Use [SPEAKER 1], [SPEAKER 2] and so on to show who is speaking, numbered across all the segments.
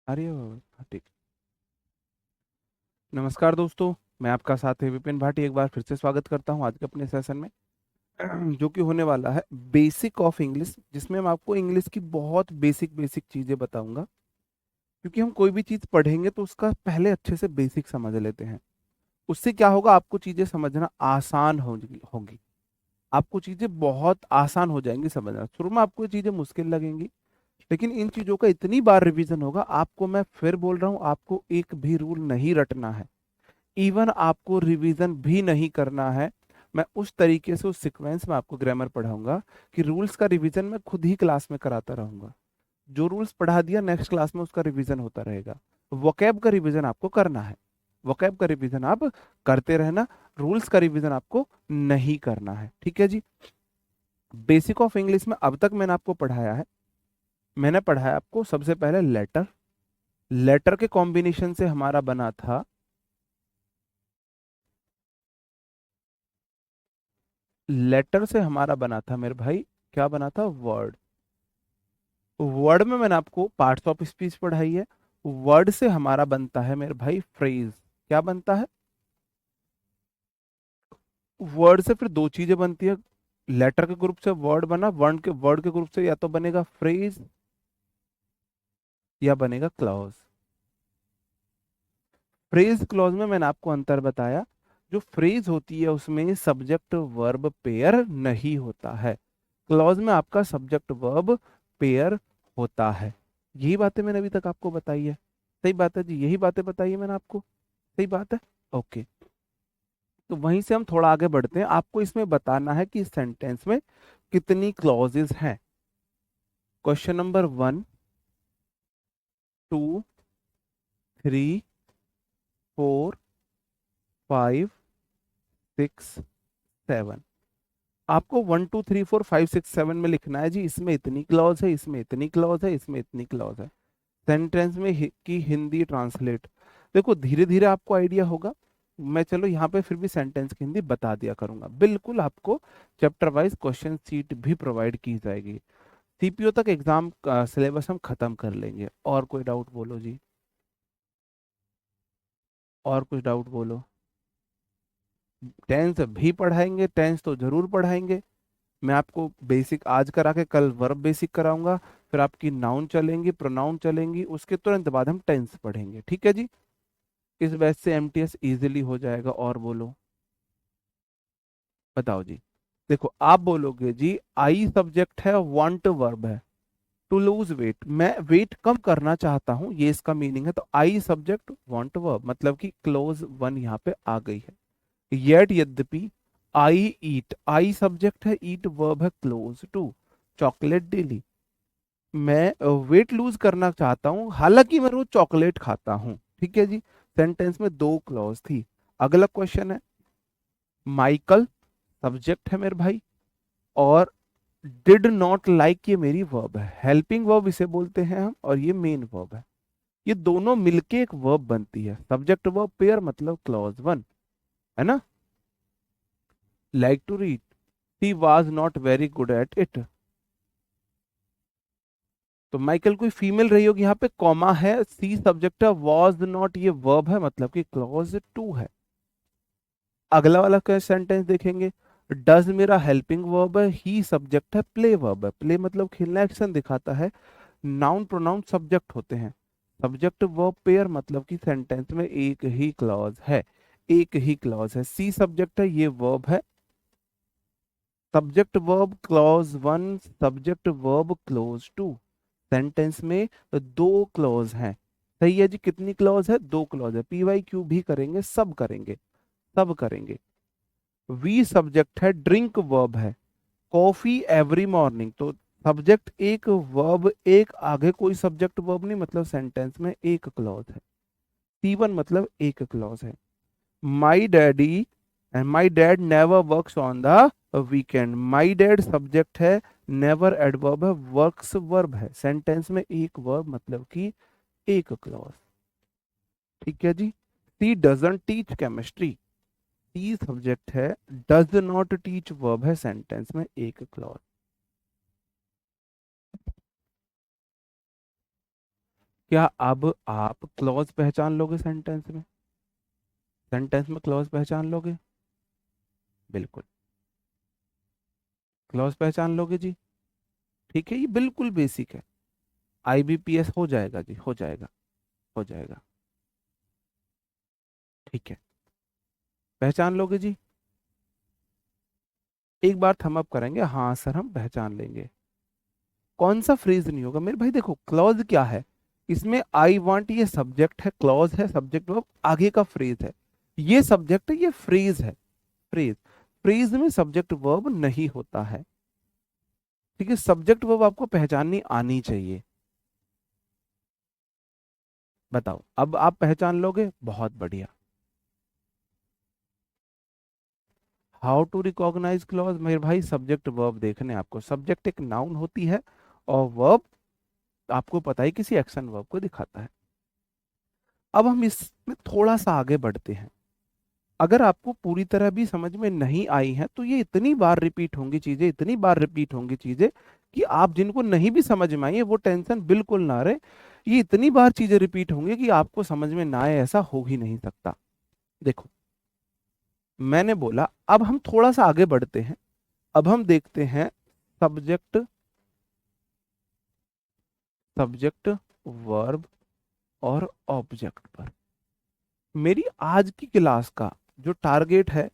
[SPEAKER 1] अरे हाँ, ठीक। नमस्कार दोस्तों, मैं आपका साथी विपिन भाटी एक बार फिर से स्वागत करता हूं आज के अपने सेशन में। जो कि होने वाला है बेसिक ऑफ इंग्लिश, जिसमें मैं आपको इंग्लिश की बहुत बेसिक बेसिक चीज़ें बताऊंगा। क्योंकि हम कोई भी चीज़ पढ़ेंगे तो उसका पहले अच्छे से बेसिक समझ लेते हैं। उससे क्या होगा, आपको चीज़ें समझना आसान होगी। आपको चीज़ें बहुत आसान हो जाएंगी समझना। शुरू में आपको ये चीज़ें मुश्किल लगेंगी, लेकिन इन चीज़ों का इतनी बार रिवीजन होगा। आपको मैं फिर बोल रहा हूँ, आपको एक भी रूल नहीं रटना है। इवन आपको रिवीजन भी नहीं करना है। मैं उस तरीके से उस सीक्वेंस में आपको ग्रामर पढ़ाऊंगा कि रूल्स का रिवीजन मैं खुद ही क्लास में कराता रहूंगा। जो रूल्स पढ़ा दिया नेक्स्ट क्लास में उसका रिवीजन होता रहेगा। वोकैब का रिवीजन आपको करना है। वोकैब का रिवीजन आप करते रहना। रूल्स का रिवीजन आपको नहीं करना है, ठीक है जी। बेसिक ऑफ इंग्लिश में अब तक मैंने आपको पढ़ाया है। मैंने पढ़ाया आपको सबसे पहले लेटर। लेटर के कॉम्बिनेशन से हमारा बना था, लेटर से हमारा बना था मेरे भाई, क्या बना था, वर्ड। वर्ड में मैंने आपको पार्ट्स ऑफ स्पीच पढ़ाई है। वर्ड से हमारा बनता है मेरे भाई फ्रेज। क्या बनता है? वर्ड से फिर दो चीजें बनती है। लेटर के ग्रुप से वर्ड बना, वर्ड के ग्रुप से या तो बनेगा फ्रेज या बनेगा क्लॉज। फ्रेज क्लॉज में मैंने आपको अंतर बताया। जो फ्रेज होती है उसमें सब्जेक्ट वर्ब पेयर नहीं होता है। क्लॉज में आपका सब्जेक्ट वर्ब पेयर होता है। यही बातें मैंने अभी तक आपको बताई है। सही बात है जी, यही बातें बताई है मैंने आपको। सही बात है। ओके। तो वहीं से हम थोड़ा आगे बढ़ते हैं। आपको इसमें बताना है कि इस सेंटेंस में कितनी क्लॉजेस हैं। Question number 1, 2, 3, 4, 5, 6, 7। आपको 1 2 3 4 5 6 7 में लिखना है जी, इसमें इतनी क्लॉज है, इसमें इतनी क्लॉज है, इसमें इतनी क्लॉज है। सेंटेंस में की हिंदी ट्रांसलेट। देखो धीरे धीरे आपको आइडिया होगा। मैं चलो यहाँ पे फिर भी सेंटेंस की हिंदी बता दिया करूंगा। बिल्कुल आपको चैप्टर वाइज क्वेश्चन सीट भी प्रोवाइड की जाएगी। सीपीओ तक एग्जाम का सिलेबस हम खत्म कर लेंगे। और कोई डाउट बोलो जी, और कुछ डाउट बोलो। टेंस भी पढ़ाएंगे, टेंस तो जरूर पढ़ाएंगे। मैं आपको बेसिक आज करा के कल वर्ब बेसिक कराऊंगा। फिर आपकी नाउन चलेंगी, प्रोनाउन चलेंगी, उसके तुरंत बाद हम टेंस पढ़ेंगे, ठीक है जी। इस बैच से एमटीएस इजीली हो जाएगा। और बोलो, बताओ जी। देखो आप बोलोगे जी आई सब्जेक्ट है, वांट वर्ब है। टू लूज वेट, मैं वेट कम करना चाहता हूं, ये इसका मीनिंग है। तो आई सब्जेक्ट वांट वर्ब मतलब कि क्लोज वन यहाँ पे आ गई है। येट यद्यपि, आई ईट, आई सब्जेक्ट है, ईट वर्ब है, क्लोज टू चॉकलेट डेली। मैं वेट लूज करना चाहता हूँ, हालांकि मैं रोज चॉकलेट खाता हूँ, ठीक है जी। सेंटेंस में दो क्लॉज थी। अगला क्वेश्चन है, माइकल सब्जेक्ट है मेरे भाई, और डिड नॉट लाइक ये मेरी वर्ब है। हेल्पिंग वर्ब इसे बोलते हैं हम, और ये मेन वर्ब है। ये दोनों मिलके एक वर्ब बनती है, सब्जेक्ट वर्ब पेयर मतलब क्लॉज वन, है ना। Like to read, he was not very good at it. तो माइकल कोई फीमेल रही होगी, यहाँ पे कॉमा है, सी सब्जेक्ट है, वॉज नॉट ये वर्ब है मतलब कि क्लॉज टू है। अगला वाला क्या सेंटेंस देखेंगे, डज मेरा हेल्पिंग वर्ब है, ही सब्जेक्ट है, प्ले वर्ब है। प्ले मतलब खेलना, एक्शन दिखाता है। नाउन प्रोनाउन सब्जेक्ट होते हैं। सब्जेक्ट वर्ब पेयर मतलब कि सेंटेंस में एक ही क्लॉज है, एक ही क्लॉज है। सी सब्जेक्ट है, ये वर्ब है। Subject verb clause one, subject verb clause two. Sentence में दो क्लॉज हैं। सही है जी, कितनी क्लॉज है, दो क्लॉज है। पी वाई क्यू भी करेंगे, सब करेंगे, सब करेंगे। वी सब्जेक्ट है, ड्रिंक वर्ब है, कॉफी एवरी मॉर्निंग। तो सब्जेक्ट एक, वर्ब एक, आगे कोई सब्जेक्ट वर्ब नहीं, मतलब सेंटेंस में एक क्लॉज है। सी वन मतलब एक क्लॉज है। My daddy and my dad never works on the weekend. My dad subject है, नेवर एडवर्ब है, वर्क्स वर्ब है। सेंटेंस में एक वर्ब मतलब कि एक क्लॉज, ठीक है जी। सी डजंट टीच केमिस्ट्री, टी सब्जेक्ट है, डज नॉट टीच वर्ब है, सेंटेंस में एक क्लॉज। क्या अब आप क्लॉज पहचान लोगे सेंटेंस में? सेंटेंस में क्लॉज पहचान लोगे? बिल्कुल, क्लॉज पहचान लोगे जी। ठीक है, ये बिल्कुल बेसिक है। आईबीपीएस हो जाएगा जी, हो जाएगा, हो जाएगा। ठीक है, पहचान लोगे जी। एक बार थम अप करेंगे, हाँ सर हम पहचान लेंगे। कौन सा फ्रेज नहीं होगा मेरे भाई? देखो क्लॉज क्या है, इसमें आई वांट ये सब्जेक्ट है, क्लॉज है सब्जेक्ट वर्ब, आगे का फ्रेज है। ये सब्जेक्ट है, ये फ्रेज है। फ्रेज, फ्रेज में सब्जेक्ट वर्ब नहीं होता है। ठीक है, सब्जेक्ट वर्ब आपको पहचाननी आनी चाहिए। बताओ, अब आप पहचान लोगे, बहुत बढ़िया। हाउ टू रिकॉग्नाइज क्लॉज मेरे भाई? सब्जेक्ट वर्ब देखने आपको। सब्जेक्ट एक नाउन होती है, और वर्ब आपको पता है किसी एक्शन वर्ब को दिखाता है। अब हम इसमें थोड़ा सा आगे बढ़ते हैं। अगर आपको पूरी तरह भी समझ में नहीं आई है तो ये इतनी बार रिपीट होंगी चीजें, इतनी बार रिपीट होंगी चीजें, कि आप जिनको नहीं भी समझ में आई है वो टेंशन बिल्कुल ना रहे। ये इतनी बार चीजें रिपीट होंगी कि आपको समझ में ना आए, ऐसा हो ही नहीं सकता। देखो, मैंने बोला अब हम थोड़ा सा आगे बढ़ते हैं। अब हम देखते हैं सब्जेक्ट, सब्जेक्ट वर्ब और ऑब्जेक्ट पर। मेरी आज की क्लास का जो टारगेट है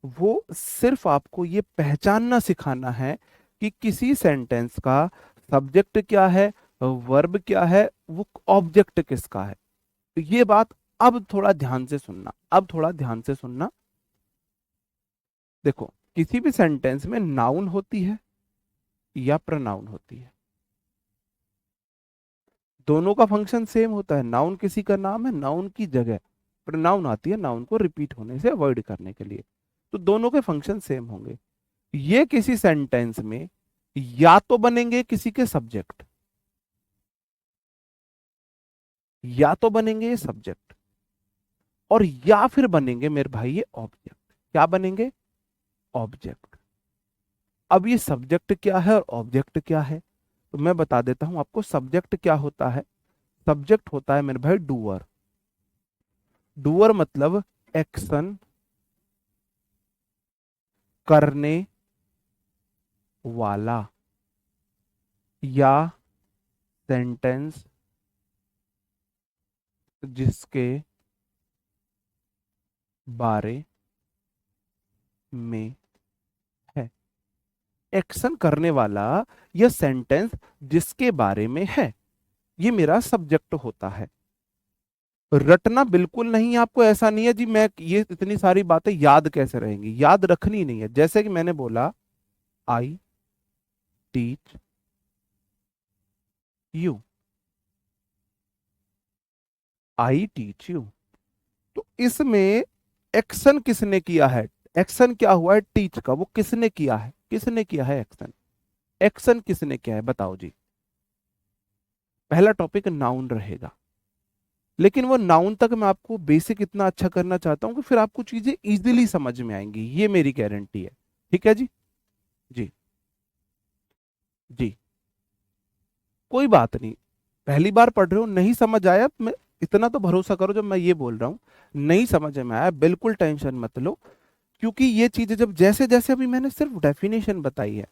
[SPEAKER 1] वो सिर्फ आपको ये पहचानना सिखाना है कि किसी सेंटेंस का सब्जेक्ट क्या है, वर्ब क्या है, वो ऑब्जेक्ट किसका है। तो ये बात अब थोड़ा ध्यान से सुनना, अब थोड़ा ध्यान से सुनना। देखो, किसी भी सेंटेंस में नाउन होती है या प्रोनाउन होती है, दोनों का फंक्शन सेम होता है। नाउन किसी का नाम है, नाउन की जगह प्रोनाउन आती है, नाउन को रिपीट होने से अवॉइड करने के लिए। तो दोनों के फंक्शन सेम होंगे। ये किसी सेंटेंस में या तो बनेंगे किसी के सब्जेक्ट, या तो बनेंगे ये सब्जेक्ट, और या फिर बनेंगे मेरे भाई ये ऑब्जेक्ट। क्या बनेंगे? ऑब्जेक्ट। अब ये सब्जेक्ट क्या है और ऑब्जेक्ट क्या है, तो मैं बता देता हूं आपको। सब्जेक्ट क्या होता है? सब्जेक्ट होता है मेरे भाई डूअर। डूअर मतलब एक्शन करने वाला, या सेंटेंस जिसके बारे में है। एक्शन करने वाला या सेंटेंस जिसके बारे में है, ये मेरा सब्जेक्ट होता है। रटना बिल्कुल नहीं है आपको, ऐसा नहीं है जी मैं ये इतनी सारी बातें याद कैसे रहेंगी, याद रखनी नहीं है। जैसे कि मैंने बोला I teach you, I teach you, तो इसमें एक्शन किसने किया है? एक्शन क्या हुआ है टीच का, वो किसने किया है? किसने किया है एक्शन? एक्शन किसने किया है बताओ जी। पहला टॉपिक नाउन रहेगा, लेकिन वो नाउन तक मैं आपको बेसिक इतना अच्छा करना चाहता हूं कि फिर आपको चीजें इजीली समझ में आएंगी, ये मेरी गारंटी है। ठीक है जी। जी। जी, कोई बात नहीं। पहली बार पढ़ रहे हो, नहीं समझ आया, मैं इतना तो भरोसा करो, जब मैं ये बोल रहा हूँ नहीं समझ में आया, बिल्कुल टेंशन मत लो। क्योंकि ये चीजें जब जैसे जैसे अभी मैंने सिर्फ डेफिनेशन बताई है,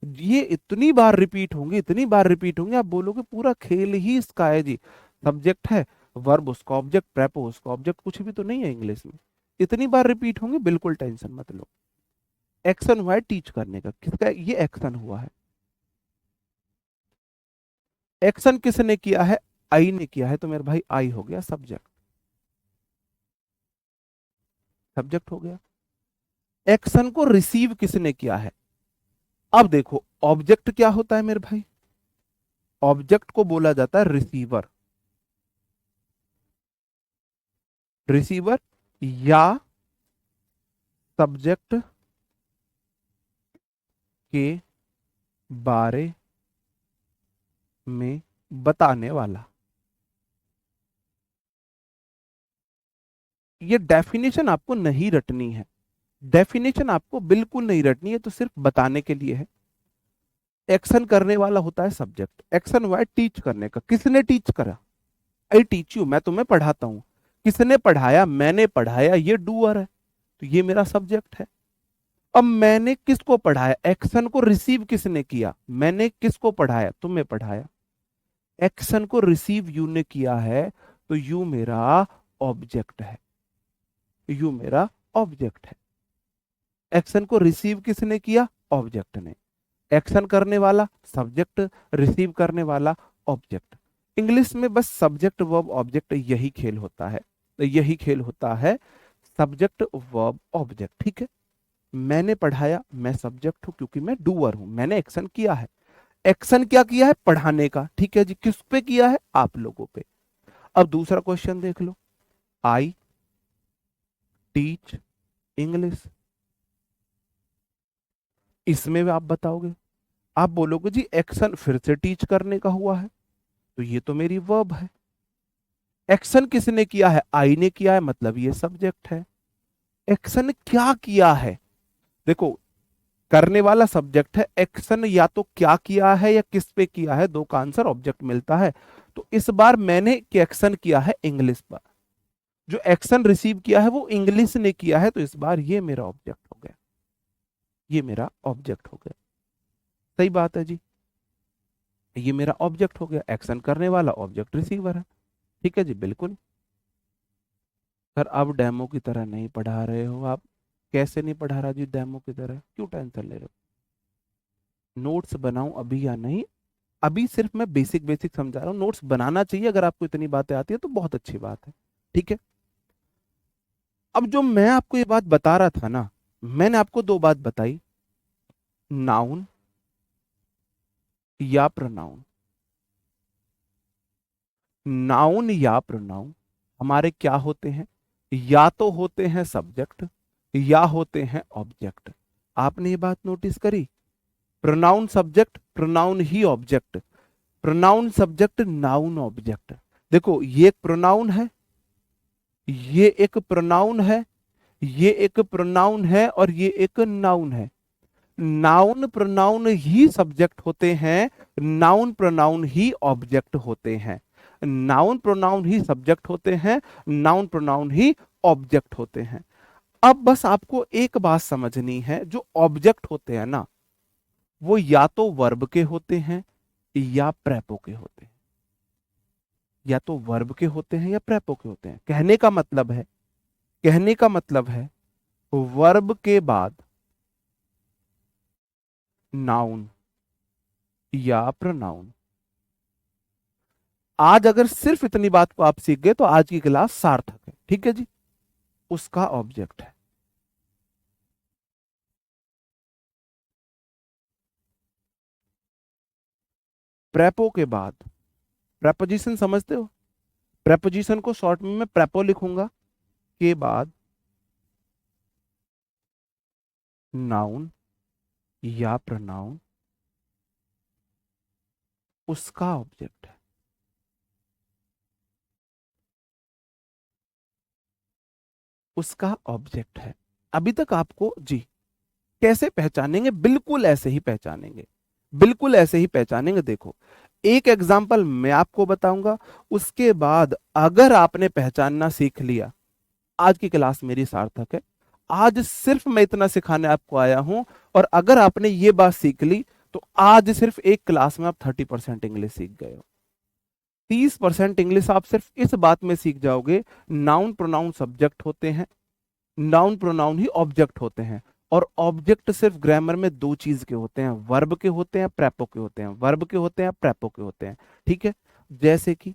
[SPEAKER 1] ये इतनी बार रिपीट होंगी, इतनी बार रिपीट होंगी, आप बोलोगे पूरा खेल ही इसका है जी। सब्जेक्ट है, वर्ब उसका ऑब्जेक्ट, प्रेपो उसका ऑब्जेक्ट, कुछ भी तो नहीं है इंग्लिश में। इतनी बार रिपीट होंगे, बिल्कुल टेंशन मत लो। एक्शन हुआ है टीच करने का, किसका? ये एक्शन हुआ है। एक्शन किसने किया है? आई ने किया है, तो मेरे भाई आई हो गया सब्जेक्ट, सब्जेक्ट हो गया। एक्शन को रिसीव किसने किया है? अब देखो, ऑब्जेक्ट क्या होता है मेरे भाई? ऑब्जेक्ट को बोला जाता है रिसीवर। रिसीवर या सब्जेक्ट के बारे में बताने वाला। ये डेफिनेशन आपको नहीं रटनी है, डेफिनेशन आपको बिल्कुल नहीं रटनी है, तो सिर्फ बताने के लिए है। एक्शन करने वाला होता है सब्जेक्ट, एक्शन हुआ है टीच करने का, किसने टीच करा? आई टीच यू, मैं तुम्हें पढ़ाता हूं। किसने पढ़ाया? मैंने पढ़ाया, ये डूअर है, तो ये मेरा सब्जेक्ट है। अब मैंने किसको पढ़ाया? एक्शन को रिसीव किसने किया? मैंने किसको पढ़ाया? तुम्हें पढ़ाया। एक्शन को रिसीव यू ने किया है, तो यू मेरा ऑब्जेक्ट है। यू मेरा ऑब्जेक्ट है। एक्शन को रिसीव किसने किया? ऑब्जेक्ट ने। एक्शन करने वाला सब्जेक्ट, रिसीव करने वाला ऑब्जेक्ट। इंग्लिश में बस सब्जेक्ट वर्ब ऑब्जेक्ट यही खेल होता है, यही खेल होता है, सब्जेक्ट वर्ब ऑब्जेक्ट। ठीक है, मैंने पढ़ाया, मैं सब्जेक्ट हूं क्योंकि मैं डूअर हूं, मैंने एक्शन किया है। एक्शन क्या किया है? पढ़ाने का। ठीक है जी, किस पे किया है? आप लोगों पे। अब दूसरा क्वेश्चन देख लो, आई टीच इंग्लिश। इसमें भी आप बताओगे, आप बोलोगे जी एक्शन फिर से टीच करने का हुआ है, तो ये तो मेरी वर्ब है। एक्शन किसने किया है? आई ने किया है, मतलब ये सब्जेक्ट है। एक्शन क्या किया है? देखो, करने वाला सब्जेक्ट है, एक्शन या तो क्या किया है या किस पे किया है, दो का आंसर ऑब्जेक्ट मिलता है। तो इस बार मैंने एक्शन किया है इंग्लिश पर, जो एक्शन रिसीव किया है वो इंग्लिश ने किया है, तो इस बार ये मेरा ऑब्जेक्ट हो गया, ये मेरा ऑब्जेक्ट हो गया। सही बात है जी, ये मेरा ऑब्जेक्ट हो गया, एक्शन करने वाला, ऑब्जेक्ट रिसीवर है। ठीक है जी, बिल्कुल। सर अब डेमो की तरह नहीं पढ़ा रहे हो आप। कैसे नहीं पढ़ा रहा जी डेमो की तरह? क्यों टेंशन ले रहे हो? नोट्स बनाऊं अभी या नहीं? अभी सिर्फ मैं बेसिक बेसिक समझा रहा हूँ, नोट्स बनाना चाहिए, अगर आपको इतनी बातें आती है तो बहुत अच्छी बात है। ठीक है, अब जो मैं आपको ये बात बता रहा था ना, मैंने आपको दो बात बताई, नाउन या प्रोनाउन। नाउन या प्रोनाउन हमारे क्या होते हैं? या तो होते हैं सब्जेक्ट या होते हैं ऑब्जेक्ट। आपने ये बात नोटिस करी? प्रोनाउन सब्जेक्ट, प्रोनाउन ही object, pronoun subject, noun object. देखो, ये एक प्रोनाउन है, ये एक प्रोनाउन है, ये एक प्रोनाउन है और ये एक नाउन है। नाउन प्रोनाउन ही सब्जेक्ट होते हैं, नाउन प्रोनाउन ही ऑब्जेक्ट होते हैं। नाउन प्रोनाउन ही सब्जेक्ट होते हैं, नाउन प्रोनाउन ही ऑब्जेक्ट होते हैं। अब बस आपको एक बात समझनी है, जो ऑब्जेक्ट होते हैं ना, वो या तो वर्ब के होते हैं या प्रेपो के होते हैं। या तो वर्ब के होते हैं या प्रेपो के होते हैं। कहने का मतलब है, कहने का मतलब है वर्ब के बाद नाउन या प्रोनाउन। आज अगर सिर्फ इतनी बात को आप सीख गए तो आज की क्लास सार्थक है। ठीक है जी, उसका ऑब्जेक्ट है। प्रेपो के बाद, प्रेपोजिशन समझते हो? प्रेपोजिशन को शॉर्ट में मैं प्रेपो लिखूंगा, के बाद नाउन या प्रोनाउन, उसका ऑब्जेक्ट है। उसका ऑब्जेक्ट है। अभी तक आपको जी कैसे पहचानेंगे? बिल्कुल ऐसे ही पहचानेंगे, बिल्कुल ऐसे ही पहचानेंगे। देखो, एक एग्जाम्पल मैं आपको बताऊंगा, उसके बाद अगर आपने पहचानना सीख लिया, आज की क्लास मेरी सार्थक है। आज सिर्फ मैं इतना सिखाने आपको आया हूं, और अगर आपने ये बात सीख ली तो आज सिर्फ एक क्लास में आप 30% इंग्लिश सीख गए हो। 30% इंग्लिश आप सिर्फ इस बात में सीख जाओगे, नाउन प्रोनाउन सब्जेक्ट होते हैं, नाउन प्रोनाउन ही ऑब्जेक्ट होते हैं। और ऑब्जेक्ट सिर्फ ग्रामर में दो चीज के होते हैं, वर्ब के होते हैं, प्रेपो के होते हैं, वर्ब के होते हैं, प्रेपो के होते हैं। ठीक है, जैसे कि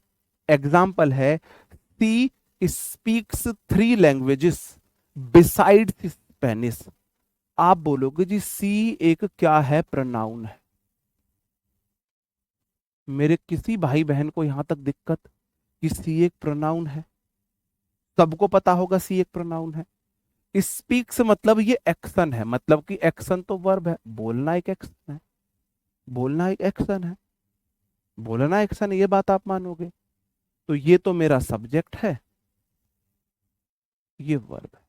[SPEAKER 1] एग्जाम्पल है, she speaks 3 languages besides Spanish. आप बोलोगे जी सी एक क्या है? प्रोनाउन है। मेरे किसी भाई बहन को यहां तक दिक्कत कि सी एक प्रोनाउन है? सबको पता होगा सी एक प्रोनाउन है। स्पीक्स मतलब ये एक्शन है, मतलब कि एक्शन तो वर्ब है, बोलना एक एक्शन है, बोलना एक एक्शन है, बोलना एक्शन है, ये बात आप मानोगे? तो ये तो मेरा सब्जेक्ट है, ये वर्ब है।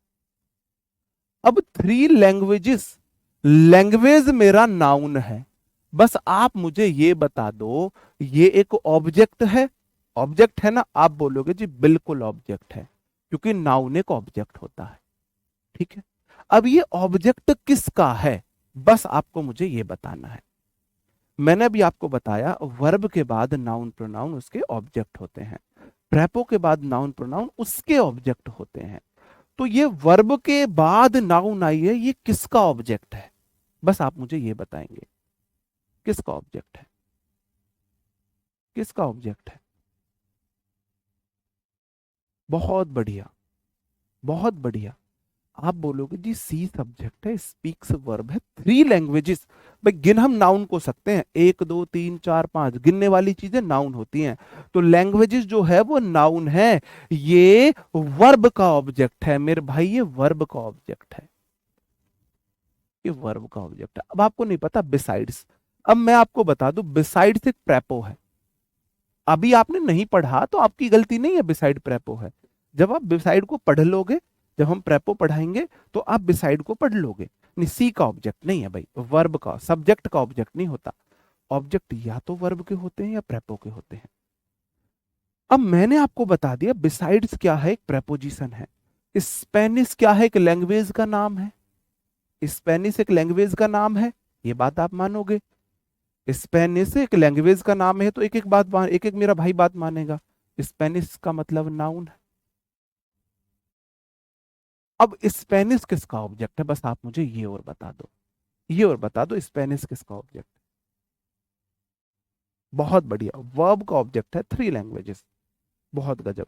[SPEAKER 1] अब 3 लैंग्वेजेस, लैंग्वेज मेरा नाउन है। बस आप मुझे ये बता दो, ये एक ऑब्जेक्ट है? ऑब्जेक्ट है ना, आप बोलोगे जी बिल्कुल ऑब्जेक्ट है, क्योंकि नाउन एक ऑब्जेक्ट होता है। ठीक है, अब ये ऑब्जेक्ट किसका है, बस आपको मुझे ये बताना है। मैंने अभी आपको बताया वर्ब के बाद नाउन प्रोनाउन उसके ऑब्जेक्ट होते हैं, प्रेपो के बाद नाउन प्रोनाउन उसके ऑब्जेक्ट होते हैं। तो ये वर्ब के बाद नाउन आई है, ये किसका ऑब्जेक्ट है, बस आप मुझे ये बताएंगे किसका ऑब्जेक्ट है, किसका ऑब्जेक्ट है। बहुत बढ़िया, बहुत बढ़िया। आप बोलोगे जी सी सब्जेक्ट है, स्पीक्स वर्ब है, थ्री लैंग्वेजेस। भाई गिन हम नाउन को सकते हैं, एक दो तीन चार पांच गिनने वाली चीजें नाउन होती हैं, तो लैंग्वेजेस जो है वो नाउन है, ये वर्ब का ऑब्जेक्ट है मेरे भाई, ये वर्ब का ऑब्जेक्ट है, ये वर्ब का ऑब्जेक्ट है। अब आपको नहीं पता बिसाइड्स, अब मैं आपको बता दूं बिसाइड्स एक प्रेपो है। अभी आपने नहीं पढ़ा तो आपकी गलती नहीं है, बिसाइड प्रेपो है। जब आप बिसाइड को पढ़ लोगे, जब हम प्रेपो पढ़ाएंगे तो आप बिसाइड को पढ़ लोगे। नहीं, सी का ऑब्जेक्ट नहीं है भाई, वर्ब का, सब्जेक्ट का ऑब्जेक्ट नहीं होता। ऑब्जेक्ट या तो वर्ब के होते हैं या प्रेपो के होते हैं। अब मैंने आपको बता दिया बिसाइड्स क्या है, एक प्रेपोजिशन है। स्पेनिश क्या है, एक लैंग्वेज का नाम है। स्पेनिश एक लैंग्वेज का नाम है, ये बात आप मानोगे। स्पेनिश एक लैंग्वेज का नाम है, तो एक एक बात एक एक मेरा भाई बात मानेगा, स्पेनिश का मतलब नाउन है। अब स्पेनिश किसका ऑब्जेक्ट है, बस आप मुझे ये और बता दो, ये और बता दो स्पेनिश किसका ऑब्जेक्ट है। बहुत बढ़िया, वर्ब का ऑब्जेक्ट है, थ्री लैंग्वेजेस, बहुत गजब।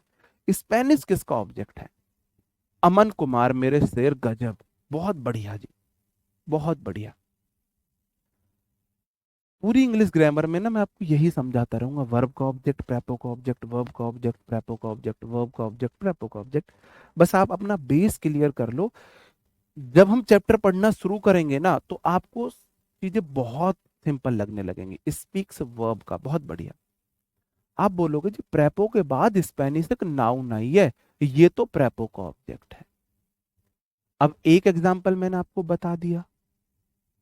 [SPEAKER 1] स्पेनिश किसका ऑब्जेक्ट है, अमन कुमार मेरे शेर गजब, बहुत बढ़िया जी, बहुत बढ़िया। पूरी इंग्लिश ग्रामर में ना मैं आपको यही समझाता रहूंगा, वर्ब का ऑब्जेक्ट प्रेपो का ऑब्जेक्ट, वर्ब का ऑब्जेक्ट प्रेपो का ऑब्जेक्ट, वर्ब का ऑब्जेक्ट प्रेपो का ऑब्जेक्ट। बस आप अपना बेस क्लियर कर लो, जब हम चैप्टर पढ़ना शुरू करेंगे ना तो आपको चीजें बहुत सिंपल लगने लगेंगी। स्पीक्स वर्ब का, बहुत बढ़िया। आप बोलोगे जी प्रेपो के बाद स्पेनिश एक नाउन आई है, ये तो प्रेपो का ऑब्जेक्ट है। अब एक एग्जाम्पल मैंने आपको बता दिया,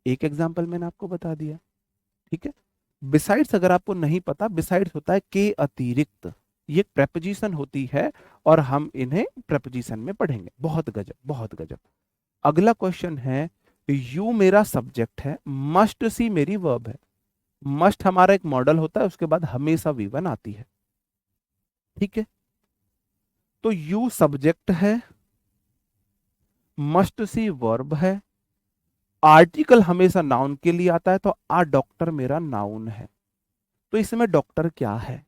[SPEAKER 1] एक एग्जाम्पल मैंने आपको बता दिया, ठीक है। बिसाइड्स अगर आपको नहीं पता, बिसाइड्स होता है के अतिरिक्त, ये प्रेपोजिशन होती है, और हम इन्हें प्रेपोजिशन में पढ़ेंगे। बहुत गजब, बहुत गजब। अगला क्वेश्चन है, यू मेरा सब्जेक्ट है, मस्ट सी मेरी वर्ब है। मस्ट हमारा एक मॉडल होता है, उसके बाद हमेशा वी वन आती है, ठीक है। तो यू सब्जेक्ट है, मस्ट सी वर्ब है, आर्टिकल हमेशा नाउन के लिए आता है, तो आ डॉक्टर मेरा नाउन है। तो इसमें डॉक्टर क्या है,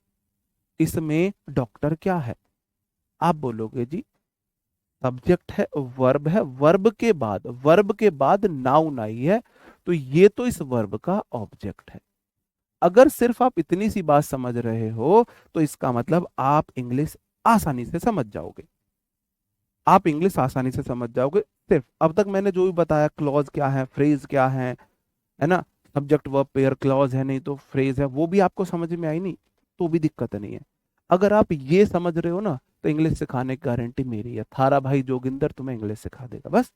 [SPEAKER 1] इसमें डॉक्टर क्या है, आप बोलोगे जी सब्जेक्ट है, वर्ब है, वर्ब के बाद नाउन आई है, तो ये तो इस वर्ब का ऑब्जेक्ट है। अगर सिर्फ आप इतनी सी बात समझ रहे हो तो इसका मतलब आप इंग्लिश आसानी से समझ जाओगे, आप इंग्लिश आसानी से समझ जाओगे। सिर्फ अब तक मैंने जो भी बताया, क्लॉज क्या है, फ्रेज क्या है ना, सब्जेक्ट वर्ब पेयर क्लॉज है, नहीं तो फ्रेज है, वो भी आपको समझ में आई नहीं तो भी दिक्कत नहीं है। अगर आप ये समझ रहे हो ना तो इंग्लिश सिखाने की गारंटी मेरी है, थारा भाई जोगिंदर तुम्हें इंग्लिश सिखा देगा। बस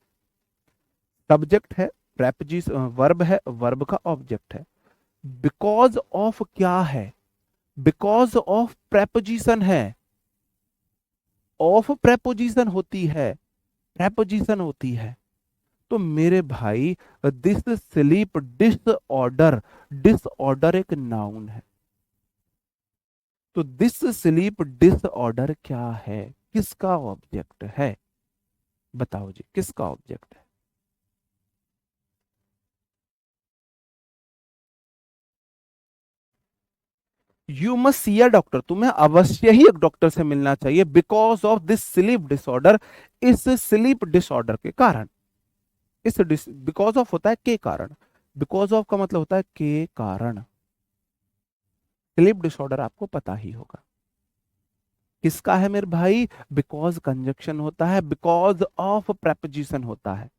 [SPEAKER 1] सब्जेक्ट है, प्रेपोजिशन वर्ब है, वर्ब का ऑब्जेक्ट है, बिकॉज ऑफ क्या है, बिकॉज ऑफ प्रेपोजिशन है, ऑफ प्रेपोजिशन होती है, प्रेपोजिशन होती है। तो मेरे भाई दिस स्लीप डिसऑर्डर, डिसऑर्डर एक नाउन है, तो दिस स्लीप डिसऑर्डर क्या है, किसका ऑब्जेक्ट है, बताओ जी किसका ऑब्जेक्ट है। You must see a doctor, तुम्हें अवश्य ही एक डॉक्टर से मिलना चाहिए, because of this sleep disorder, इस स्लीप डिसऑर्डर के कारण। इस बिकॉज ऑफ होता है के कारण, बिकॉज ऑफ का मतलब होता है के कारण। स्लीप डिसऑर्डर आपको पता ही होगा किसका है मेरे भाई, बिकॉज कंजक्शन होता है, बिकॉज ऑफ प्रेपोजिशन होता है,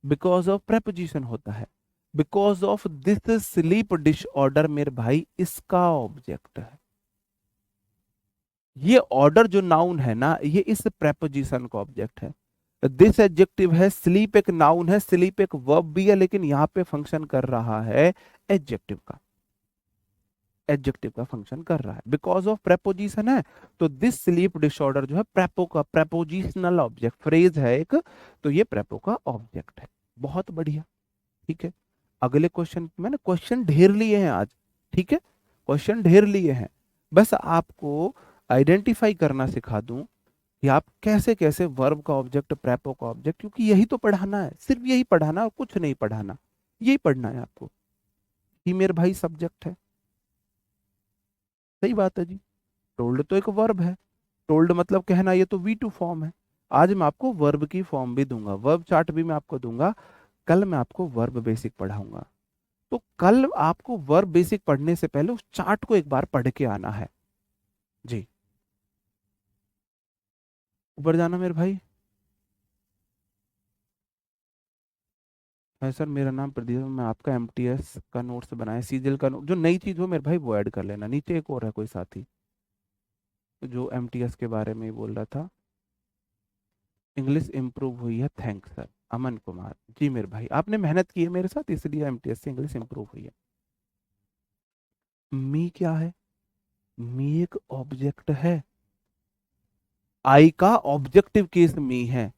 [SPEAKER 1] बिकॉज ऑफ प्रेपोजिशन होता है, because of this sleep disorder मेरे भाई इसका ऑब्जेक्ट है। ये ऑर्डर जो नाउन है ना, ये इस प्रेपोजिशन का ऑब्जेक्ट है। दिस एडजेक्टिव है, स्लीप एक नाउन है, स्लीप एक वर्ब भी है, लेकिन यहां पे फंक्शन कर रहा है एडजेक्टिव का। एडजेक्टिव का फंक्शन कर रहा है, बिकॉज ऑफ प्रेपोजिशन है। तो दिस स्लीप डिसऑर्डर जो है प्रेपो का प्रेपोजिशनल ऑब्जेक्ट फ्रेज है एक, तो ये प्रेपो का ऑब्जेक्ट है। बहुत बढ़िया, ठीक है। अगले क्वेश्चन, मैंने क्वेश्चन ढेर लिए हैं आज, ठीक है, क्वेश्चन ढेर लिए हैं। बस आपको आइडेंटिफाई करना सिखा दूं कि आप कैसे कैसे वर्ब का ऑब्जेक्ट, प्रेपो का ऑब्जेक्ट, क्योंकि यही तो पढ़ाना है, सिर्फ यही पढ़ाना और कुछ नहीं पढ़ाना, यही पढ़ना है आपको। ही मेरे भाई सब्जेक्ट है, सही बात है जी। टोल्ड तो एक वर्ब है, टोल्ड मतलब कहना, ये तो वी टू फॉर्म है। आज मैं आपको वर्ब की फॉर्म भी दूंगा, वर्ब चार्ट भी मैं आपको दूंगा। कल मैं आपको वर्ब बेसिक पढ़ाऊंगा। तो कल आपको वर्ब बेसिक पढ़ने से पहले उस चार्ट को एक बार पढ़ के आना है जी। ऊपर जाना मेरे भाई। है सर, मेरा नाम प्रदीप है, मैं आपका एमटीएस का नोट्स बनाया, सीजीएल का नोट, जो नई चीज हो मेरे भाई वो ऐड कर लेना। नीचे एक और है कोई साथी जो एमटीएस के बारे में ही बोल रहा था। इंग्लिश इम्प्रूव हुई है, थैंक्स सर। अमन कुमार जी मेरे भाई, आपने मेहनत की है मेरे साथ, इसलिए एमटीएस से इंग्लिश इम्प्रूव हुई है। मी क्या है? मी एक ऑब्जेक्ट है। आई का ऑब्जेक्टिव केस मी है।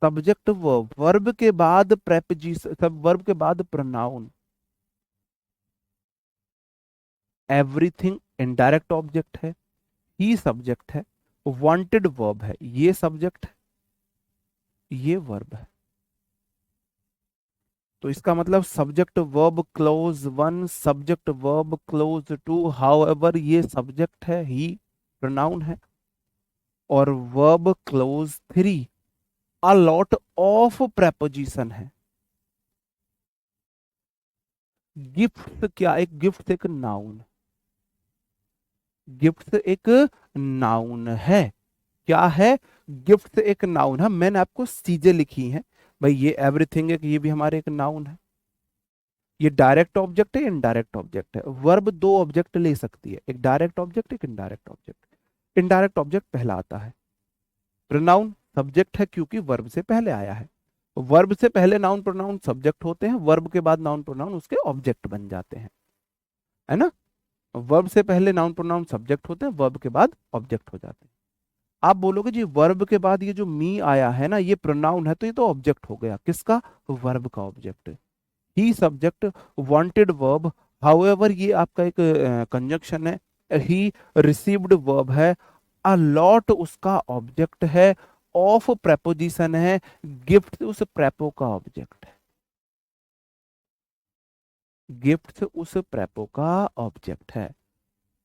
[SPEAKER 1] सब्जेक्ट वर्ब, वर्ब के बाद प्रेपोजिशन, सब वर्ब के बाद प्रोनाउन। एवरीथिंग इनडायरेक्ट ऑब्जेक्ट है। ही सब्जेक्ट है। वांटेड वर्ब है, ये सब्जेक्ट है, ये वर्ब है। तो इसका मतलब subject verb clause one, subject verb clause two, however ये सब्जेक्ट है, ही प्रोनाउन है। और verb clause three, a lot of preposition है। गिफ्ट क्या? एक गिफ्ट एक नाउन, गिफ्ट एक नाउन है। क्या है? गिफ्ट एक नाउन है। मैंने आपको चीजें लिखी हैं भाई, ये एवरीथिंग है, ये भी हमारे एक नाउन है। ये डायरेक्ट ऑब्जेक्ट है, इनडायरेक्ट ऑब्जेक्ट है। वर्ब दो ऑब्जेक्ट ले सकती है, एक डायरेक्ट ऑब्जेक्ट, एक इनडायरेक्ट ऑब्जेक्ट। इनडायरेक्ट ऑब्जेक्ट पहला आता है। प्रोनाउन सब्जेक्ट है क्योंकि वर्ब से पहले आया है। वर्ब से पहले नाउन प्रोनाउन सब्जेक्ट होते हैं, वर्ब के बाद नाउन प्रोनाउन उसके ऑब्जेक्ट बन जाते हैं, है ना। वर्ब से पहले नाउन प्रोनाउन सब्जेक्ट होते हैं, वर्ब के बाद ऑब्जेक्ट हो जाते हैं। आप बोलोगे जी वर्ब के बाद ये जो मी आया है ना, ये प्रोनाउन है, तो ये तो ऑब्जेक्ट हो गया, किसका? वर्ब का ऑब्जेक्ट। ही सब्जेक्ट, वांटेड वर्ब, हाउएवर ये आपका एक कंजंक्शन है। ही रिसीव्ड वर्ब है। अ लॉट उसका ऑब्जेक्ट है। ऑफ प्रेपोजिशन है। गिफ्ट उस प्रेपो का ऑब्जेक्ट है। गिफ्ट उस प्रेपो का ऑब्जेक्ट है।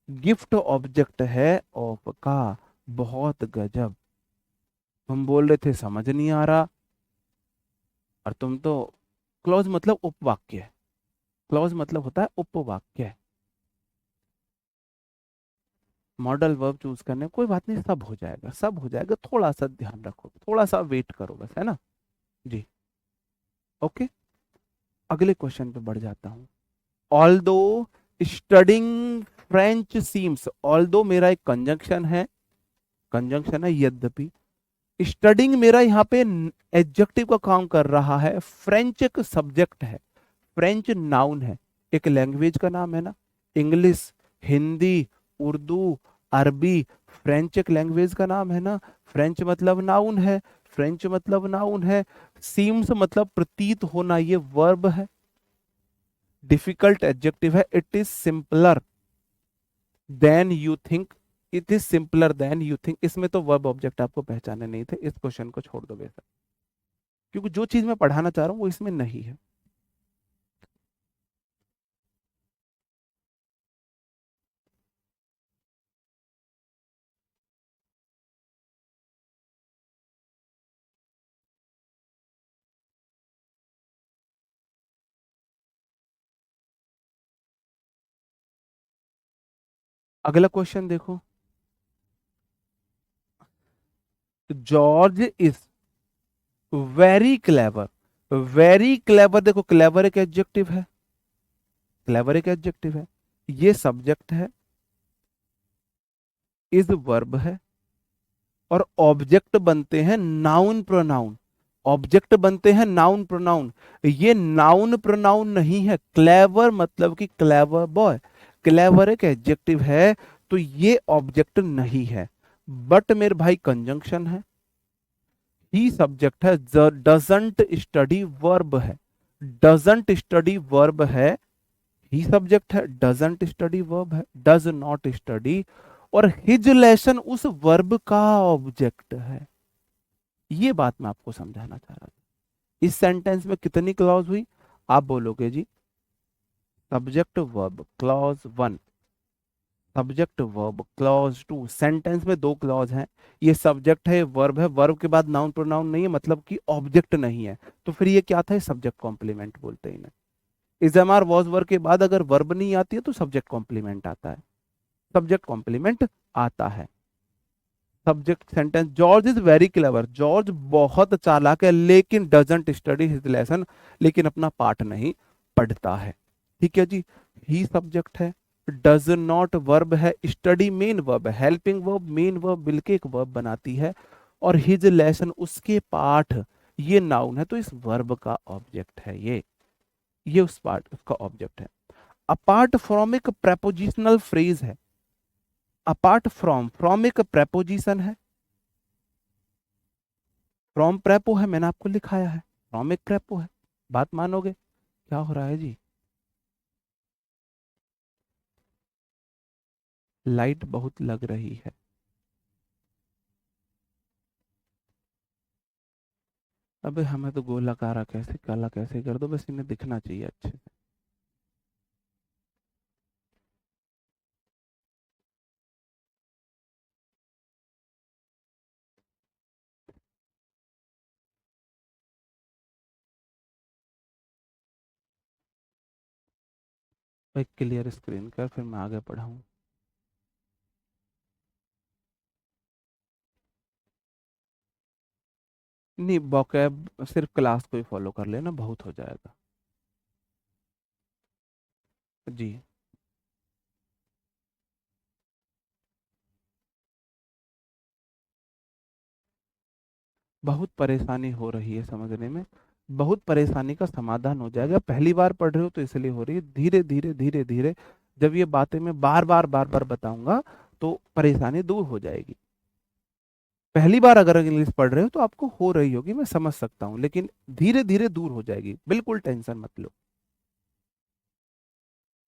[SPEAKER 1] गिफ्ट ऑब्जेक्ट है ऑफ का। बहुत गजब। तुम बोल रहे थे समझ नहीं आ रहा, और तुम तो, क्लॉज मतलब उपवाक्य है। क्लॉज मतलब होता है उपवाक्य। मॉडल वर्ब चूज करने, कोई बात नहीं, सब हो जाएगा, सब हो जाएगा, थोड़ा सा ध्यान रखो, थोड़ा सा वेट करो बस, है ना जी। ओके, अगले क्वेश्चन पे बढ़ जाता हूं। Although studying French seems, although मेरा एक कंजंक्शन है, कंजंक्शन है, यद्यपि स्टडिंग मेरा यहाँ पे एडजेक्टिव का काम कर रहा है। फ्रेंच एक सब्जेक्ट है, फ्रेंच नाउन है, एक लैंग्वेज का नाम है ना। इंग्लिश, हिंदी, उर्दू, अरबी, फ्रेंच एक लैंग्वेज का नाम है ना। फ्रेंच मतलब नाउन है, फ्रेंच मतलब नाउन है। सीम्स मतलब प्रतीत होना, ये वर्ब है। डिफिकल्ट एडजेक्टिव है। It is simpler than you think, it is simpler than you think, इसमें तो वर्ब ऑब्जेक्ट आपको पहचाने नहीं थे, इस क्वेश्चन को छोड़ दो बेशक, क्योंकि जो चीज मैं पढ़ाना चाह रहा हूं वो इसमें नहीं है। अगला क्वेश्चन देखो। George is very clever, very clever, देखो क्लेवर एक एडजेक्टिव है, क्लेवर एक एडजेक्टिव है, ये सब्जेक्ट है, इज वर्ब है, और ऑब्जेक्ट बनते हैं नाउन प्रोनाउन। ऑब्जेक्ट बनते हैं नाउन प्रोनाउन। ये नाउन प्रोनाउन नहीं है। क्लेवर मतलब कि क्लेवर बॉय, क्लेवर एक एडजेक्टिव है तो ये ऑब्जेक्ट नहीं है। बट मेरे भाई कंजंक्शन है, ही सब्जेक्ट है, डजंट स्टडी वर्ब है, डजंट स्टडी वर्ब है, ही सब्जेक्ट है, डजंट स्टडी वर्ब है, डज नॉट स्टडी, और हिज लेसन उस वर्ब का ऑब्जेक्ट है। ये बात मैं आपको समझाना चाह रहा था। इस सेंटेंस में कितनी क्लॉज हुई? आप बोलोगे जी subject verb clause 1, subject verb clause 2। Sentence में दो क्लॉज हैं, ये सब्जेक्ट है, वर्ब है, वर्ब के बाद नाउन प्रोनाउन नहीं है, मतलब कि ऑब्जेक्ट नहीं है। तो फिर ये क्या था? सब्जेक्ट कॉम्प्लीमेंट बोलते हैं इन्हें। Is am are was verb के बाद अगर वर्ब नहीं आती है तो सब्जेक्ट कॉम्प्लीमेंट आता है, सब्जेक्ट कॉम्प्लीमेंट आता है। Subject sentence, George is very clever, George बहुत चालाक है, लेकिन डजंट स्टडी हिज लेसन, लेकिन अपना पाठ नहीं पढ़ता है। ठीक है जी, ही सब्जेक्ट है, डज नॉट वर्ब है, स्टडी मेन वर्ब है, हेल्पिंग वर्ब मेन वर्ब मिलके एक वर्ब बनाती है, और हिज लेसन उसके पाठ, ये नाउन है तो इस वर्ब का ऑब्जेक्ट है ये उस पार्ट उसका ऑब्जेक्ट है। अपार्ट फ्रॉम एक प्रेपोजिशनल फ्रेज है, अपार्ट फ्रॉम एक प्रेपोजिशन है, फ्रॉम प्रेपो है, मैंने आपको लिखाया है, फ्रॉम एक प्रेपो है। बात मानोगे? क्या हो रहा है जी? लाइट बहुत लग रही है। अबे हमें तो गोलाकार कैसे काला कैसे कर दो, बस इन्हें दिखना चाहिए अच्छे से। भाई क्लियर स्क्रीन कर, फिर मैं आगे पढ़ाऊँ। नहीं, वोकैब सिर्फ क्लास को ही फॉलो कर लेना, बहुत हो जाएगा। जी। बहुत परेशानी हो रही है समझने में, बहुत परेशानी का समाधान हो जाएगा। पहली बार पढ़ रहे हो तो इसलिए हो रही है, धीरे धीरे धीरे धीरे जब ये बातें मैं बार बार बताऊंगा तो परेशानी दूर हो जाएगी। पहली बार अगर इंग्लिश पढ़ रहे हो तो आपको हो रही होगी, मैं समझ सकता हूँ, लेकिन धीरे धीरे दूर हो जाएगी, बिल्कुल टेंशन मत लो,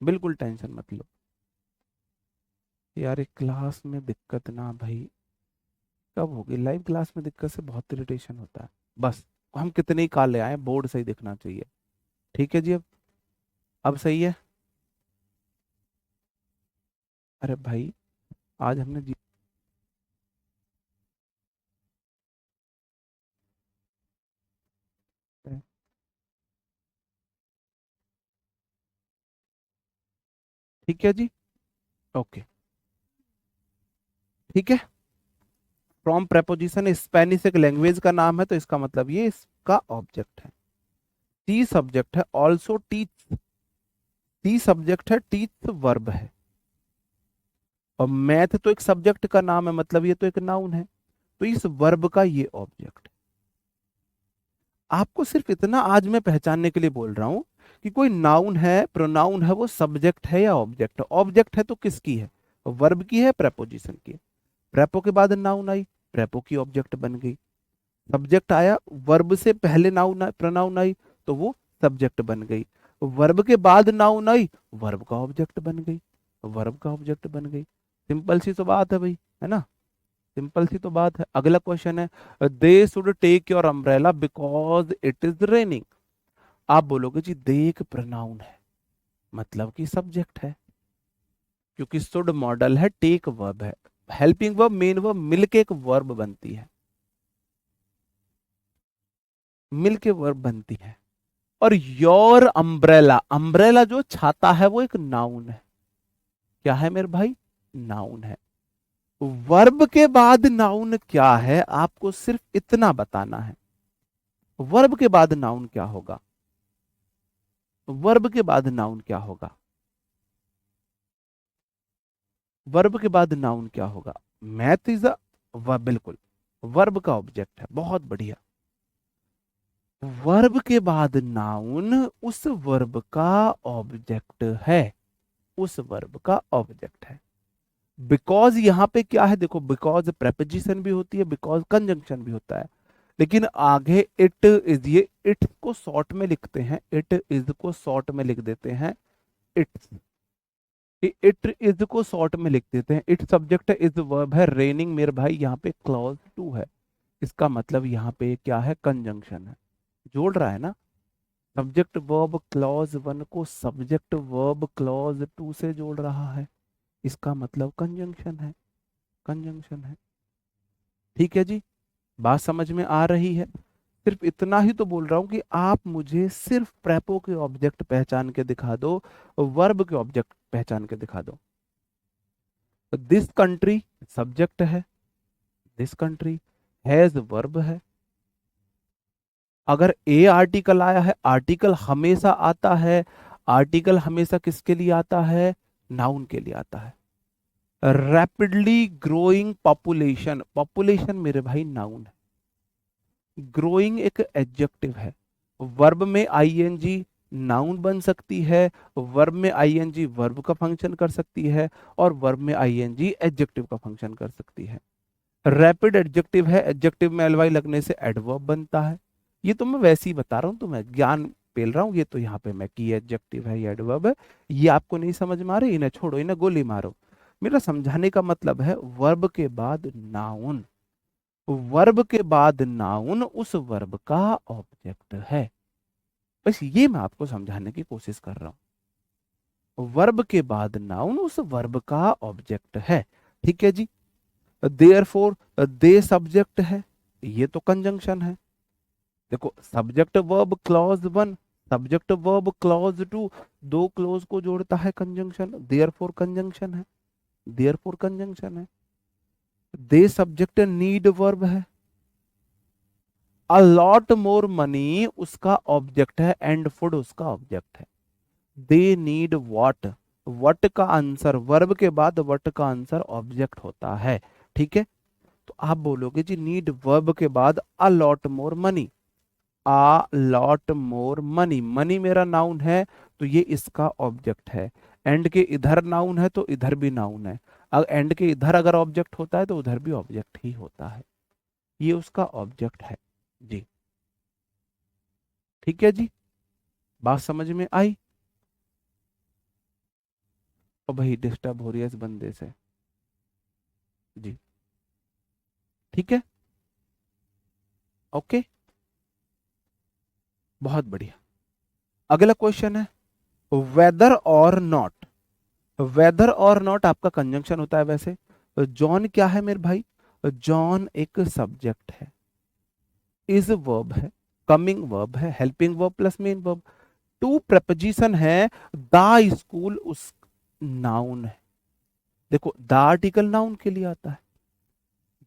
[SPEAKER 1] बिल्कुल टेंशन मत लो। यार एक क्लास में दिक्कत ना भाई, कब होगी? लाइव क्लास में दिक्कत से बहुत इरिटेशन होता है। बस हम कितने ही काल ले आए, बोर्ड सही दिखना चाहिए। ठीक है जी, अब सही है। अरे भाई आज हमने जीता है। ठीक है जी, ओके, ठीक है। फ्रॉम प्रेपोजिशन स्पेनिश एक लैंग्वेज का नाम है तो इसका मतलब ये इसका ऑब्जेक्ट है। टी सब्जेक्ट है, ऑल्सो टीच, टी सब्जेक्ट है, टीच वर्ब है, और मैथ तो एक सब्जेक्ट का नाम है, मतलब ये तो एक नाउन है, तो इस वर्ब का ये ऑब्जेक्ट। आपको सिर्फ इतना आज मैं पहचानने के लिए बोल रहा हूं कि कोई नाउन है, प्रोनाउन है, वो सब्जेक्ट है या ऑब्जेक्ट है। ऑब्जेक्ट है तो किसकी है? वर्ब की है, प्रेपोजिशन की है। प्रेपो के बाद नाउन आई, प्रेपो की ऑब्जेक्ट बन गई। सब्जेक्ट आया, वर्ब से पहले नाउन प्रोनाउन आई तो वो सब्जेक्ट बन गई। वर्ब के बाद नाउन आई, वर्ब का ऑब्जेक्ट बन गई, वर्ब का ऑब्जेक्ट बन गई। सिंपल सी तो बात है भाई, है ना? सिंपल सी तो बात है। अगला क्वेश्चन है, they should take your umbrella because it is raining. आप बोलोगे जी दे एक प्रोनाउन है, मतलब कि सब्जेक्ट है, क्योंकि शुड मॉडल है, टेक वर्ब है, हेल्पिंग वर्ब मेन वर्ब मिलके एक वर्ब बनती है, मिलके वर्ब बनती है। और योर अम्ब्रेला, अम्ब्रेला जो छाता है वो एक नाउन है। क्या है मेरे भाई? नाउन है। वर्ब के बाद नाउन क्या है आपको सिर्फ इतना बताना है। वर्ब के बाद नाउन क्या होगा? वर्ब के बाद नाउन क्या होगा? वर्ब के बाद नाउन क्या होगा? मैथ इज अ, बिल्कुल वर्ब का ऑब्जेक्ट है, बहुत बढ़िया। वर्ब के बाद नाउन उस वर्ब का ऑब्जेक्ट है। उस वर्ब का ऑब्जेक्ट है। बिकॉज यहां पे क्या है, देखो बिकॉज प्रेपोजिशन भी होती है, बिकॉज कंजंक्शन भी होता है, लेकिन आगे इट इज, ये इट को शॉर्ट में लिखते हैं, इट इज को शॉर्ट में लिख देते हैं, इट्स, इट इज को शॉर्ट में लिख देते हैं, इट सब्जेक्ट है, इज वर्ब है, रेनिंग मेरे भाई यहाँ पे क्लॉज टू है, इसका मतलब यहाँ पे क्या है, कंजंक्शन है, जोड़ रहा है ना, सब्जेक्ट वर्ब क्लॉज वन को सब्जेक्ट वर्ब क्लॉज टू से जोड़ रहा है, इसका मतलब कंजंक्शन है, कंजंक्शन है। ठीक है जी, बात समझ में आ रही है। सिर्फ इतना ही तो बोल रहा हूं कि आप मुझे सिर्फ प्रेपो के ऑब्जेक्ट पहचान के दिखा दो, वर्ब के ऑब्जेक्ट पहचान के दिखा दो। दिस कंट्री सब्जेक्ट है, दिस कंट्री हैज वर्ब है। अगर ए आर्टिकल आया है, आर्टिकल हमेशा आता है, आर्टिकल हमेशा किसके लिए आता है, नाउन के लिए आता है। रैपिडली ग्रोइंग पॉपुलेशन, पॉपुलेशन मेरे भाई नाउन है, ग्रोइंग एक एडजेक्टिव है, वर्ब में आईएनजी नाउन बन सकती है, वर्ब में आईएनजी वर्ब का फंक्शन कर सकती है, और वर्ब में आईएनजी एडजेक्टिव का फंक्शन कर सकती है। रैपिड एडजेक्टिव है, एडजेक्टिव में एलवाई लगने से एडवर्ब बनता है। ये तो मैं वैसे ही बता रहा हूँ, तो मैं ज्ञान पेल रहा हूँ, ये तो यहाँ पे मैं की एडजेक्टिव है, ये एडवर्ब है, ये आपको नहीं समझ में आ रही, इन्हें छोड़ो, इन्हें गोली मारो। मेरा समझाने का मतलब है वर्ब के बाद नाउन, वर्ब के बाद नाउन उस वर्ब का ऑब्जेक्ट है, बस ये मैं आपको समझाने की कोशिश कर रहा हूं, वर्ब के बाद नाउन उस वर्ब का ऑब्जेक्ट है। ठीक है जी, देयरफॉर दे सब्जेक्ट है, ये तो कंजंक्शन है। देखो subject verb clause one, subject verb clause two, दो क्लॉज को जोड़ता है कंजंक्शन, देयरफॉर कंजंक्शन है, देयरफॉर कंजंक्शन है। दे सब्जेक्ट नीड वर्ब है, अ लॉट मोर मनी उसका ऑब्जेक्ट है, एंड फूड उसका ऑब्जेक्ट है। दे नीड वॉट, वट का आंसर, वर्ब के बाद वट का आंसर ऑब्जेक्ट होता है। ठीक है, तो आप बोलोगे जी नीड वर्ब के बाद a lot more money, a lot more money, money मेरा नाउन है तो ये इसका ऑब्जेक्ट है, एंड के इधर नाउन है तो इधर भी नाउन है, अगर एंड के इधर अगर ऑब्जेक्ट होता है तो उधर भी ऑब्जेक्ट ही होता है, ये उसका ऑब्जेक्ट है जी। ठीक है जी, बात समझ में आई। और भाई डिस्टर्ब हो रही है इस बंदे से जी। ठीक है, ओके, बहुत बढ़िया। अगला क्वेश्चन है वेदर और नॉट, वेदर और नॉट आपका कंजंक्शन होता है वैसे। जॉन क्या है मेरे भाई, जॉन एक सब्जेक्ट है, इज वर्ब है, कमिंग वर्ब है, helping verb plus main verb, to preposition है, द स्कूल उस नाउन है। देखो द आर्टिकल नाउन के लिए आता है,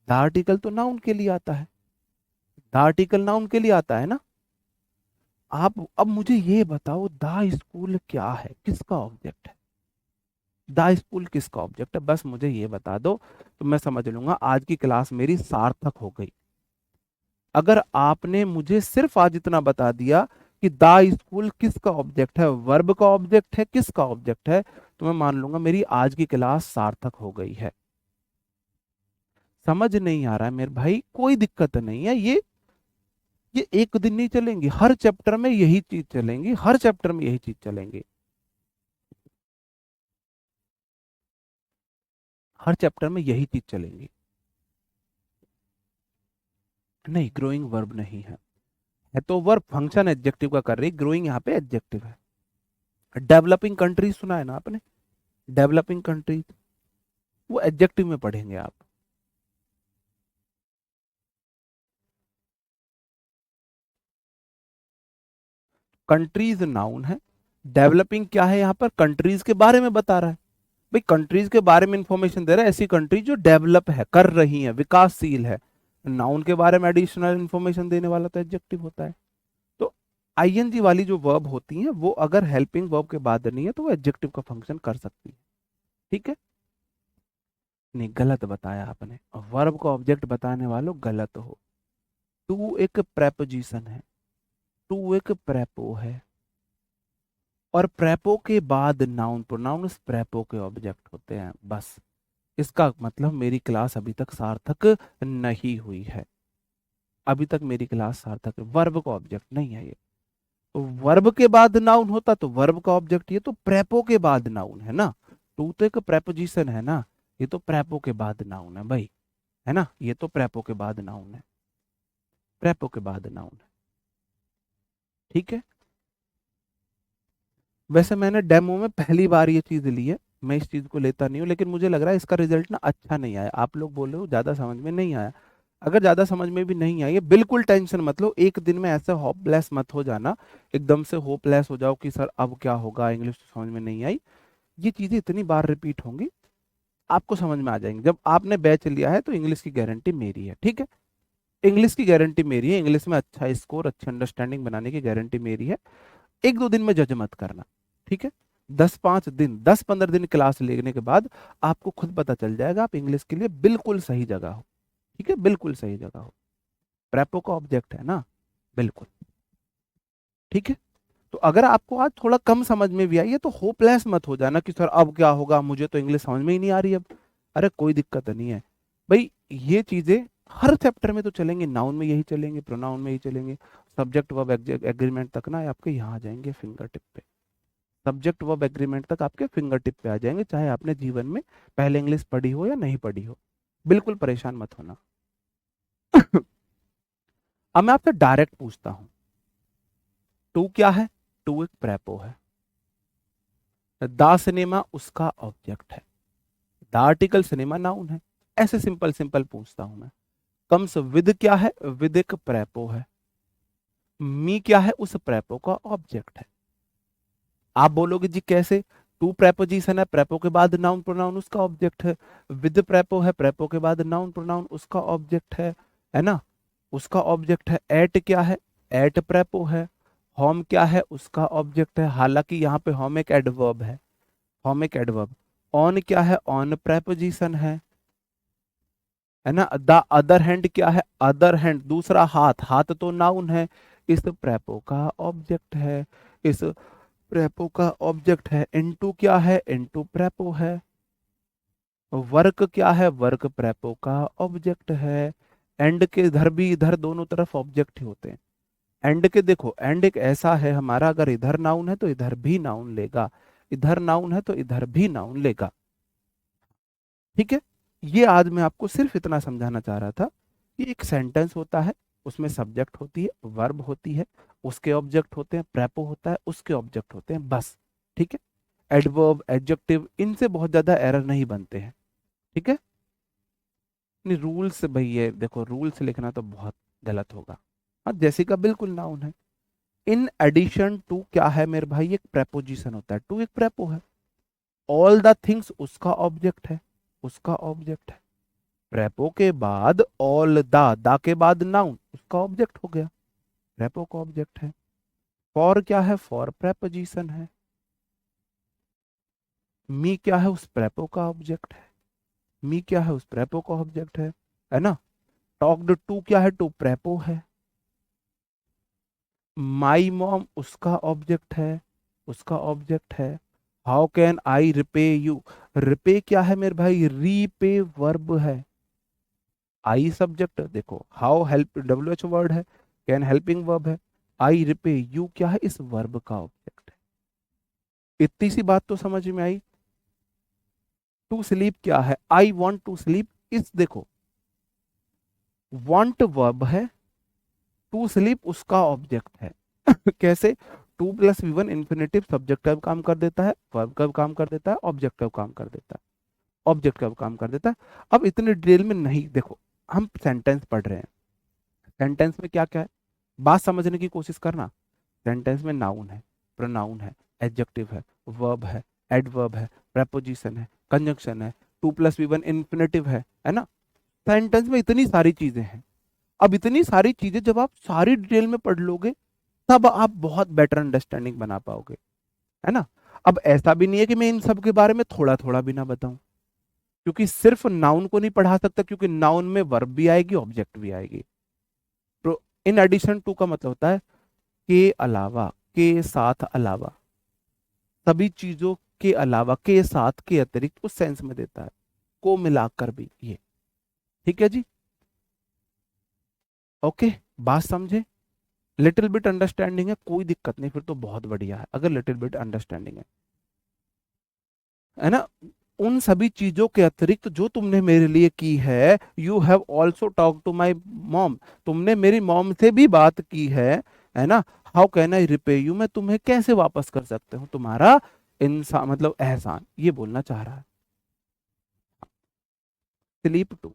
[SPEAKER 1] द आर्टिकल तो नाउन के लिए आता है, द आर्टिकल नाउन के लिए आता है ना। आप अब मुझे ये बताओ द स्कूल क्या है, किसका ऑब्जेक्ट है, द स्कूल किसका ऑब्जेक्ट है, बस मुझे ये बता दो तो मैं समझ लूंगा आज की क्लास मेरी सार्थक हो गई। अगर आपने मुझे सिर्फ आज इतना बता दिया कि द स्कूल किसका ऑब्जेक्ट है, वर्ब का ऑब्जेक्ट है, किसका ऑब्जेक्ट है, तो मैं मान लूंगा मेरी आज की क्लास सार्थक हो गई है। समझ नहीं आ रहा है मेरे भाई, कोई दिक्कत नहीं है, ये एक दिन नहीं चलेंगी, हर चैप्टर में यही चीज चलेंगी, हर चैप्टर में यही चीज चलेंगी, हर चैप्टर में यही चीज चलेंगी। नहीं ग्रोइंग वर्ब नहीं है तो वर्ब फंक्शन एडजेक्टिव का कर रही, ग्रोइंग यहाँ पे एडजेक्टिव है। डेवलपिंग कंट्रीज सुना है ना आपने, डेवलपिंग कंट्रीज, वो एडजेक्टिव में पढ़ेंगे आप। कंट्रीज नाउन है, डेवलपिंग क्या है, यहाँ पर कंट्रीज के बारे में बता रहा है, भाई कंट्रीज के बारे में इंफॉर्मेशन दे रहा है, ऐसी कंट्रीज जो डेवलप है, कर रही है, विकासशील है। नाउन के बारे में एडिशनल इंफॉर्मेशन देने वाला तो एडजेक्टिव होता है। तो आईएनजी वाली जो वर्ब होती हैं वो अगर हेल्पिंग वर्ब के बाद नहीं है तो वो एडजेक्टिव का फंक्शन कर सकती है। ठीक है, नहीं गलत बताया आपने, वर्ब को ऑब्जेक्ट बताने वालों गलत हो। टू एक प्रेपोजिशन है, टू एक प्रेपो है, और प्रेपो के बाद नाउन प्रोनाउन उस प्रेपो के ऑब्जेक्ट होते हैं। बस इसका मतलब मेरी क्लास अभी तक सार्थक नहीं हुई है, अभी तक मेरी क्लास सार्थक है। वर्ब का ऑब्जेक्ट नहीं है ये। तो वर्ब के बाद नाउन होता तो वर्ब का ऑब्जेक्ट, ये तो प्रेपो के बाद नाउन है ना। टू तो एक प्रेपोजिशन है ना, ये तो प्रेपो के बाद नाउन है भाई, है ना, ये तो प्रेपो के बाद नाउन है, प्रेपो के बाद नाउन है। ठीक है। वैसे मैंने डेमो में पहली बार ये चीज ली है, मैं इस चीज को लेता नहीं हूँ, लेकिन मुझे लग रहा है इसका रिजल्ट ना अच्छा नहीं आया। आप लोग बोल रहे हो ज्यादा समझ में नहीं आया, अगर ज्यादा समझ में भी नहीं आई है बिल्कुल टेंशन मत लो, एक दिन में ऐसे होपलेस मत हो जाना, एकदम से होपलेस हो जाओ कि सर अब क्या होगा, इंग्लिश तो समझ में नहीं आई। ये चीजें इतनी बार रिपीट होंगी, आपको समझ में आ जाएंगे। जब आपने बैच लिया है तो इंग्लिश की गारंटी मेरी है, ठीक है, इंग्लिश की गारंटी मेरी है, इंग्लिश में अच्छा स्कोर अच्छी अंडरस्टैंडिंग बनाने की गारंटी मेरी है। एक दो दिन में जज मत करना, ठीक है। 10-5 दिन 10-15 दिन क्लास लेने के बाद आपको खुद पता चल जाएगा आप इंग्लिश के लिए बिल्कुल सही जगह हो, ठीक है, बिल्कुल सही जगह हो। प्रेपो का ऑब्जेक्ट है ना, बिल्कुल ठीक है। तो अगर आपको आज थोड़ा कम समझ में भी आई है तो होपलेस मत हो जाना कि सर अब क्या होगा, मुझे तो इंग्लिश समझ में ही नहीं आ रही अब। अरे कोई दिक्कत नहीं है भाई, ये चीजें हर चैप्टर में तो चलेंगे, नाउन में यही चलेंगे, प्रोनाउन में यही चलेंगे, सब्जेक्ट वर्ब एग्रीमेंट तक ना आपके यहाँ आ जाएंगे फिंगर टिप पे, सब्जेक्ट वर्ब एग्रीमेंट तक आपके फिंगर टिप पे आ जाएंगे, चाहे आपने जीवन में पहले इंग्लिश पढ़ी हो या नहीं पढ़ी हो, बिल्कुल परेशान मत होना। अब मैं आपसे डायरेक्ट पूछता हूं, टू क्या है? टू एक प्रेपो है, द सिनेमा उसका ऑब्जेक्ट है, द आर्टिकल सिनेमा नाउन है। ऐसे सिंपल सिंपल पूछता हूं मैं। कम्स विद क्या है? विद एक प्रेपो है। मी क्या है? उस प्रेपो का ऑब्जेक्ट है। आप बोलोगे जी कैसे? टू प्रेपोजिशन है, प्रेपो के बाद नाउन प्रोनाउन उसका ऑब्जेक्ट है, विद प्रेपो है, प्रेपो के बाद नाउन प्रोनाउन उसका ऑब्जेक्ट है ना, उसका ऑब्जेक्ट है। एट क्या है? एट प्रेपो है। होम क्या है? उसका ऑब्जेक्ट है, हालांकि यहाँ पे होम एक एडवर्ब है, होम एक एडवर्ब। ऑन क्या है? ऑन प्रेपोजिशन है ना। द अदर हैंड क्या है? अदर हैंड दूसरा हाथ, हाथ तो नाउन है, इस प्रेपो का ऑब्जेक्ट है, इस प्रेपो का ऑब्जेक्ट है। इनटू क्या है? इनटू प्रेपो है। वर्क क्या है? वर्क प्रेपो का ऑब्जेक्ट है। एंड के इधर भी, इधर दोनों तरफ ऑब्जेक्ट ही होते हैं। एंड के देखो, एंड एक ऐसा है हमारा, अगर इधर नाउन है तो इधर भी नाउन लेगा, इधर नाउन है तो इधर भी नाउन लेगा, ठीक है। ये आज मैं आपको सिर्फ इतना समझाना चाह रहा था कि एक सेंटेंस होता है, उसमें सब्जेक्ट होती है, वर्ब होती है, उसके ऑब्जेक्ट होते हैं, प्रेपो होता है, उसके ऑब्जेक्ट होते हैं, बस, ठीक है। एडवर्ब एडजेक्टिव इनसे बहुत ज्यादा एरर नहीं बनते हैं, ठीक है। नहीं रूल्स भाई, ये देखो रूल्स लिखना तो बहुत गलत होगा। हाँ जैसे का बिल्कुल नाउन है। इन एडिशन टू क्या है मेरे भाई? एक प्रेपोजिशन होता है, टू एक प्रेपो है। ऑल द थिंग्स उसका ऑब्जेक्ट है, उसका ऑब्जेक्ट है। प्रेपो के बाद ऑल द के बाद नाउन उसका ऑब्जेक्ट हो गया, प्रेपो का ऑब्जेक्ट है। फॉर क्या है? फॉर प्रेपोजिशन है। मी क्या है? उस प्रेपो का ऑब्जेक्ट है, मी क्या है? उस प्रेपो का ऑब्जेक्ट है ना। टॉक्ड टू क्या है? टू प्रेपो है। माई मॉम उसका ऑब्जेक्ट है, उसका ऑब्जेक्ट है। How can I repay you? Repay क्या है मेरे भाई? रीपे वर्ब है, आई सब्जेक्ट देखो, how help W H word है, कैन हेल्पिंग वर्ब है, आई रिपे यू क्या है? इस वर्ब का ऑब्जेक्ट है। इतनी सी बात तो समझ में आई। टू स्लीप क्या है? आई वॉन्ट टू स्लीप, इस देखो वॉन्ट वर्ब है, टू स्लीप उसका ऑब्जेक्ट है। कैसे? To plus V one infinitive subject का भी काम कर देता है, वर्ब का भी काम कर देता है, ऑब्जेक्ट का भी काम कर देता है, ऑब्जेक्ट का भी काम कर देता है। अब इतने डिटेल में नहीं, देखो हम सेंटेंस पढ़ रहे हैं, सेंटेंस में क्या क्या है बात समझने की कोशिश करना। सेंटेंस में नाउन है, प्रोनाउन है, एडजेक्टिव है, वर्ब है, एडवर्ब है, प्रेपोजिशन है, कंजंक्शन है, to plus V one infinitive है ना। सेंटेंस में इतनी सारी चीजें हैं। अब इतनी सारी चीजें जब आप सारी डिटेल में पढ़ लोगे तब आप बहुत बेटर अंडरस्टैंडिंग बना पाओगे, है ना। अब ऐसा भी नहीं है कि मैं इन सब के बारे में थोड़ा थोड़ा भी ना बताऊं, क्योंकि सिर्फ नाउन को नहीं पढ़ा सकता, क्योंकि नाउन में वर्ब भी आएगी, ऑब्जेक्ट भी आएगी। तो इन एडिशन टू का मतलब होता है के अलावा, के साथ अलावा, सभी चीजों के अलावा, के साथ, के अतिरिक्त, उस सेंस में देता है, को मिलाकर भी ये। ठीक है जी, ओके, बात समझे? लिटिल बिट अंडरस्टैंडिंग है, कोई दिक्कत नहीं, फिर तो बहुत बढ़िया है अगर लिटिल बिट अंडरस्टैंडिंग है ना। उन सभी चीजों के अतिरिक्त जो तुमने मेरे लिए की है, you have also talk to my mom, तुमने मेरी मॉम से भी बात की है ना। How can I repay you, मैं तुम्हें कैसे वापस कर सकते हूँ तुम्हारा इंसान, मतलब एहसान, ये बोलना चाह रहा है। Sleep to.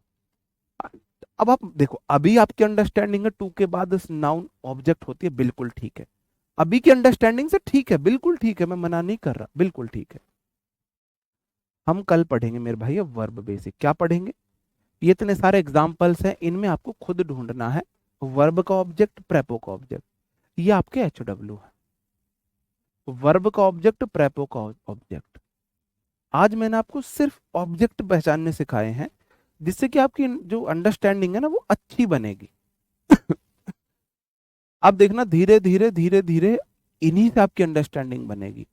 [SPEAKER 1] अब आप देखो, अभी आपकी अंडरस्टैंडिंग है टू के बाद नाउन ऑब्जेक्ट होती है, बिल्कुल ठीक है। अभी की अंडरस्टैंडिंग से ठीक है, बिल्कुल ठीक है, मैं मना नहीं कर रहा, बिल्कुल ठीक है। हम कल पढ़ेंगे मेरे भाई वर्ब बेसिक। क्या पढ़ेंगे? ये इतने सारे एग्जाम्पल्स हैं, इनमें आपको खुद ढूंढना है वर्ब का ऑब्जेक्ट, प्रेपो का ऑब्जेक्ट। ये आपके एचडब्ल्यू है, वर्ब का ऑब्जेक्ट, प्रेपो का ऑब्जेक्ट। आज मैंने आपको सिर्फ ऑब्जेक्ट पहचानने सिखाए हैं, जिससे कि आपकी जो अंडरस्टैंडिंग है ना वो अच्छी बनेगी। आप देखना धीरे धीरे धीरे धीरे इन्हीं से आपकी अंडरस्टैंडिंग बनेगी।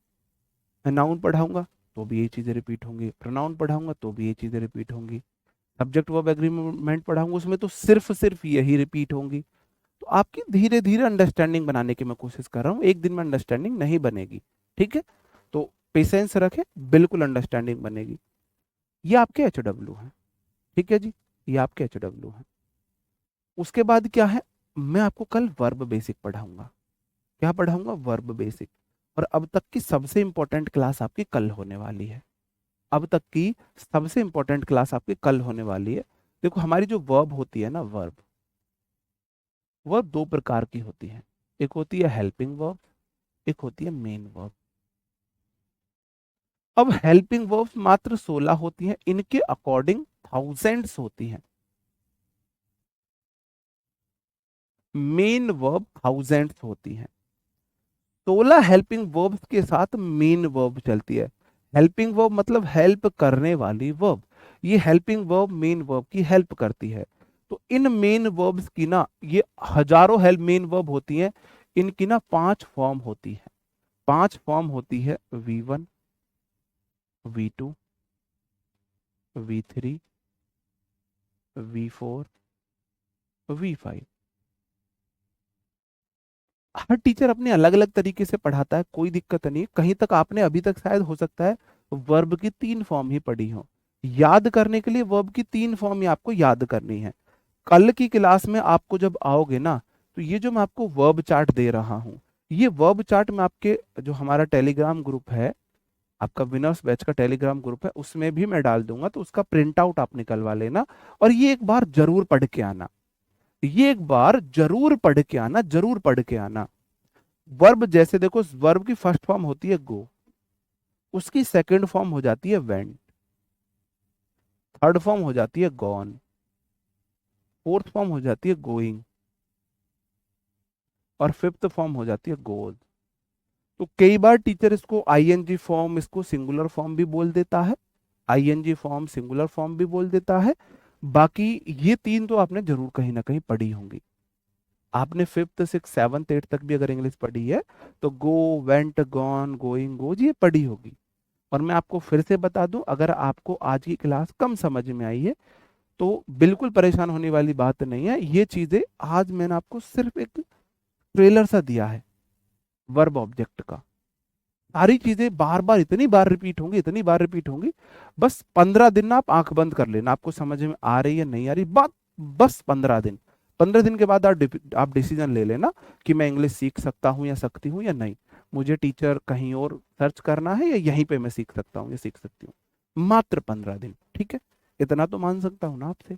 [SPEAKER 1] मैं नाउन पढ़ाऊंगा तो भी ये चीजें रिपीट होंगी, प्रोनाउन पढ़ाऊंगा तो भी ये चीजें रिपीट होंगी, सब्जेक्ट वर्ब एग्रीमेंट पढ़ाऊंगा उसमें तो सिर्फ यही रिपीट होंगी। तो आपकी धीरे धीरे अंडरस्टैंडिंग बनाने की मैं कोशिश कर रहा हूँ, एक दिन में अंडरस्टैंडिंग नहीं बनेगी। ठीक है, तो पेशेंस रखें, बिल्कुल अंडरस्टैंडिंग बनेगी। ये आपके एचडब्ल्यू है, ठीक है जी, ये आपके एचडब्ल्यू है। उसके बाद क्या है, मैं आपको कल वर्ब बेसिक पढ़ाऊंगा। क्या पढ़ाऊंगा? Verb basic. और अब तक की सबसे इंपॉर्टेंट क्लास आपकी कल होने वाली है। अब तक की सबसे इंपॉर्टेंट क्लास आपकी कल होने वाली है। देखो हमारी जो वर्ब होती है ना, वर्ब, वर्ब दो प्रकार की होती है। एक होती है हेल्पिंग वर्ब, एक होती है मेन वर्ब। अब हेल्पिंग वर्ब्स मात्र 16 होती हैं, इनके अकॉर्डिंग थाउजेंड्स होती हैं। मेन वर्ब थाउजेंड्स होती हैं। 16 हेल्पिंग वर्ब्स के साथ मेन वर्ब चलती है। हेल्पिंग वर्ब मतलब हेल्प करने वाली वर्ब। ये हेल्पिंग वर्ब मेन वर्ब की हेल्प करती है। तो इन मेन वर्ब्स की ना, ये हजारों हेल्प मेन वर्ब होती हैं, इनकी ना 5 फॉर्म होती है। 5 फॉर्म होती है, V1, V2, V3, V4, V5। हर टीचर अपने अलग अलग तरीके से पढ़ाता है, कोई दिक्कत नहीं। कहीं तक आपने अभी तक शायद हो सकता है वर्ब की 3 फॉर्म ही पढ़ी हो। याद करने के लिए वर्ब की 3 फॉर्म ही आपको याद करनी है। कल की क्लास में आपको जब आओगे ना, तो ये जो मैं आपको वर्ब चार्ट दे रहा हूँ, ये वर्ब चार्ट मैं आपके जो हमारा टेलीग्राम ग्रुप है, आपका विनर्स बैच का टेलीग्राम ग्रुप है, उसमें भी मैं डाल दूंगा, तो उसका प्रिंट आउट आप निकलवा लेना। और ये एक बार जरूर पढ़ के आना, ये एक बार जरूर पढ़ के आना, जरूर पढ़ के आना। वर्ब जैसे देखो, वर्ब की फर्स्ट फॉर्म होती है गो, उसकी सेकंड फॉर्म हो जाती है वेंट, थर्ड फॉर्म हो जाती है गॉन, फोर्थ फॉर्म हो जाती है गोइंग, और फिफ्थ फॉर्म हो जाती है गोज। तो कई बार टीचर इसको आईएनजी फॉर्म, इसको सिंगुलर फॉर्म भी बोल देता है, आईएनजी फॉर्म, सिंगुलर फॉर्म भी बोल देता है। बाकी ये 3 तो आपने जरूर कहीं ना कहीं पढ़ी होंगी। आपने फिफ्थ सिक्स सेवन्थ एट तक भी अगर इंग्लिश पढ़ी है, तो गो, वेंट, गॉन, गोइंग, गोज ये पढ़ी होगी। और मैं आपको फिर से बता दूं, अगर आपको आज की क्लास कम समझ में आई है, तो बिल्कुल परेशान होने वाली बात नहीं है। ये चीजें आज मैंने आपको सिर्फ एक ट्रेलर सा दिया है वर्ब ऑब्जेक्ट का। सारी चीजें बार बार इतनी बार रिपीट होंगी, इतनी बार रिपीट होंगी। बस 15 दिन ना आप आंख बंद कर लेना, आपको समझ में आ रही है नहीं आ रही बात। बस 15 दिन, 15 दिन के बाद आप डिसीजन ले लेना कि मैं इंग्लिश सीख सकता हूँ या सकती हूँ या नहीं। मुझे टीचर कहीं और सर्च करना है या यहीं पे मैं सीख सकता हूँ या सीख सकती हूँ। मात्र 15 दिन, ठीक है? इतना तो मान सकता हूँ ना आपसे,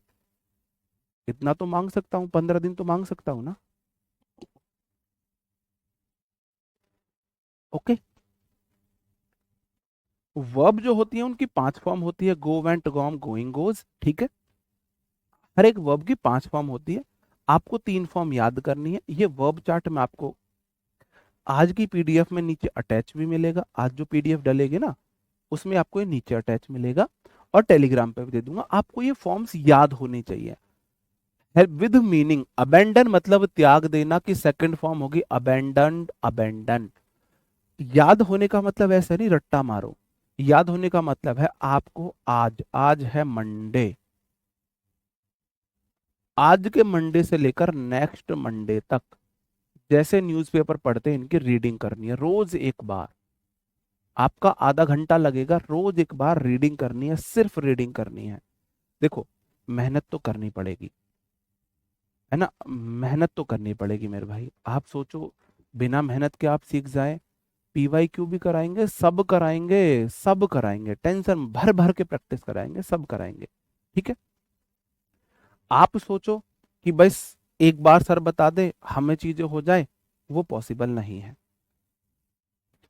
[SPEAKER 1] इतना तो मांग सकता हूँ, 15 दिन तो मांग सकता हूँ ना। ओके। वर्ब जो होती है उनकी 5 फॉर्म होती है, गो, वेंट, गॉम, गोइंग, गोज, ठीक है? हर एक वर्ब की 5 फॉर्म होती है। आपको 3 फॉर्म याद करनी है। ये वर्ब चार्ट मैं आपको आज की पीडीएफ में नीचे अटैच भी मिलेगा। आज जो पीडीएफ डलेगी ना, उसमें आपको ये नीचे अटैच मिलेगा, और टेलीग्राम पे भी दे दूंगा। आपको ये फॉर्म्स याद होने चाहिए, है विद मीनिंग। अबेंडन मतलब त्याग देना, की सेकंड फॉर्म होगी अबेंडन्ड, अबेंडन। याद होने का मतलब ऐसा नहीं रट्टा मारो। याद होने का मतलब है आपको आज, आज है मंडे, आज के मंडे से लेकर नेक्स्ट मंडे तक जैसे न्यूज़पेपर पढ़ते हैं इनकी रीडिंग करनी है रोज एक बार। आपका आधा घंटा लगेगा, रोज एक बार रीडिंग करनी है, सिर्फ रीडिंग करनी है। देखो, मेहनत तो करनी पड़ेगी, है ना, मेहनत तो करनी पड़ेगी मेरे भाई। आप सोचो बिना मेहनत के आप सीख जाए, पीवाई क्यू भी कराएंगे, सब कराएंगे, सब कराएंगे, टेंशन भर भर के प्रैक्टिस कराएंगे, सब कराएंगे। ठीक है, आप सोचो कि बस एक बार सर बता दे हमें चीजें हो जाए, वो पॉसिबल नहीं है।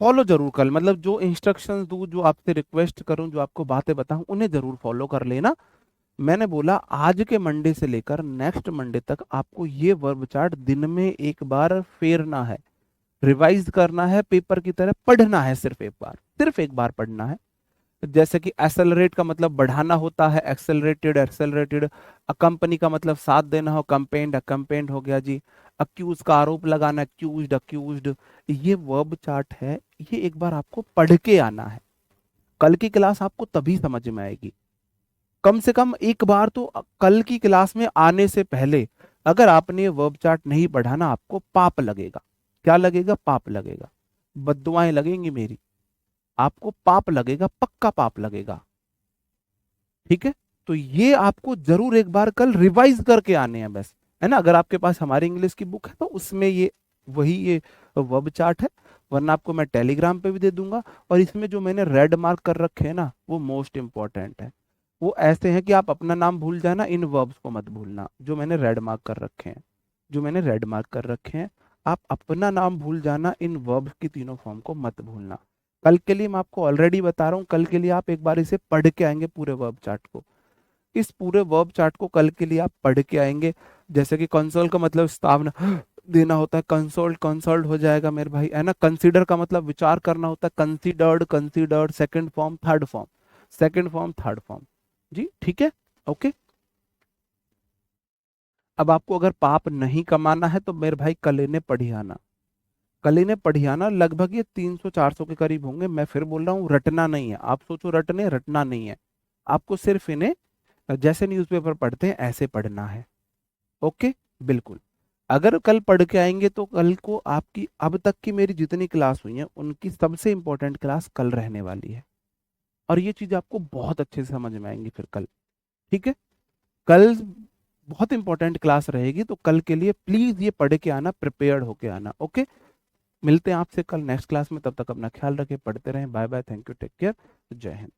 [SPEAKER 1] फॉलो जरूर कर, मतलब जो इंस्ट्रक्शंस दूं, जो आपसे रिक्वेस्ट करूं, जो आपको बातें बताऊं, उन्हें जरूर फॉलो कर लेना। मैंने बोला आज के मंडे से लेकर नेक्स्ट मंडे तक आपको ये वर्ब चार्ट दिन में एक बार फेरना है, रिवाइज करना है, पेपर की तरह पढ़ना है, सिर्फ एक बार, सिर्फ एक बार पढ़ना है। जैसे कि एक्सेलरेट का मतलब बढ़ाना होता है, एक्सेलरेटेड, एक्सेलरेटेड। अकम्पनी का मतलब साथ देना हो, कंपेंड, अकम्पेंड हो गया जी। अक्यूज का आरोप लगाना, अक्यूज्ड, अक्यूज्ड। ये वर्ब चार्ट है, ये एक बार आपको पढ़ के आना है। कल की क्लास आपको तभी समझ में आएगी। कम से कम एक बार तो कल की क्लास में आने से पहले अगर आपने ये वर्ब चार्ट नहीं पढ़ा ना, आपको पाप लगेगा। क्या लगेगा? पाप लगेगा, बद्दुआएं लगेंगी मेरी, आपको पाप लगेगा, पक्का पाप लगेगा। ठीक है, तो ये आपको जरूर एक बार कल रिवाइज करके आने हैं बस, है ना। अगर आपके पास हमारी इंग्लिश की बुक है तो उसमें ये वही ये वर्ब चार्ट है, वरना आपको मैं टेलीग्राम पे भी दे दूंगा। और इसमें जो मैंने रेड मार्क कर रखे हैं ना, वो मोस्ट इंपॉर्टेंट है। वो ऐसे हैं कि आप अपना नाम भूल जाना, इन वर्ब्स को मत भूलना जो मैंने रेड मार्क कर रखे हैं, जो मैंने रेड मार्क कर रखे हैं। आप अपना नाम भूल जाना, इन वर्ब्स की तीनों फॉर्म को मत भूलना। कल के लिए मैं आपको ऑलरेडी बता रहा हूँ, कल के लिए आप एक बार इसे पढ़ के आएंगे पूरे वर्ब चार्ट को। इस पूरे वर्ब चार्ट को कल के लिए आप पढ़ के आएंगे। जैसे कि कंसोल का मतलब स्थापना देना होता है, कंसोल्ड, कंसोल्ड हो जाएगा मेरे भाई, है ना। कंसीडर का मतलब विचार करना होता है, considered, considered, second form, third form, second form, third form. जी ठीक है, ओके। अब आपको अगर पाप नहीं कमाना है तो मेरे भाई कल इन्हें पढ़ी आना, कल इन्हें पढ़ी आना। लगभग ये 300-400 के करीब होंगे। मैं फिर बोल रहा हूँ, रटना नहीं है। आप सोचो रटने, रटना नहीं है, आपको सिर्फ इन्हें जैसे न्यूज़पेपर पढ़ते हैं ऐसे पढ़ना है। ओके, बिल्कुल। अगर कल पढ़ के आएंगे तो कल को आपकी अब तक की मेरी जितनी क्लास हुई है उनकी सबसे इंपॉर्टेंट क्लास कल रहने वाली है। और ये चीज आपको बहुत अच्छे से समझ में आएंगी फिर कल। ठीक है, कल बहुत इंपॉर्टेंट क्लास रहेगी, तो कल के लिए प्लीज ये पढ़ के आना, प्रिपेयर्ड होके आना। ओके, मिलते हैं आपसे कल नेक्स्ट क्लास में। तब तक अपना ख्याल रखें, पढ़ते रहें। Bye bye, thank you, take care, जय हिंद।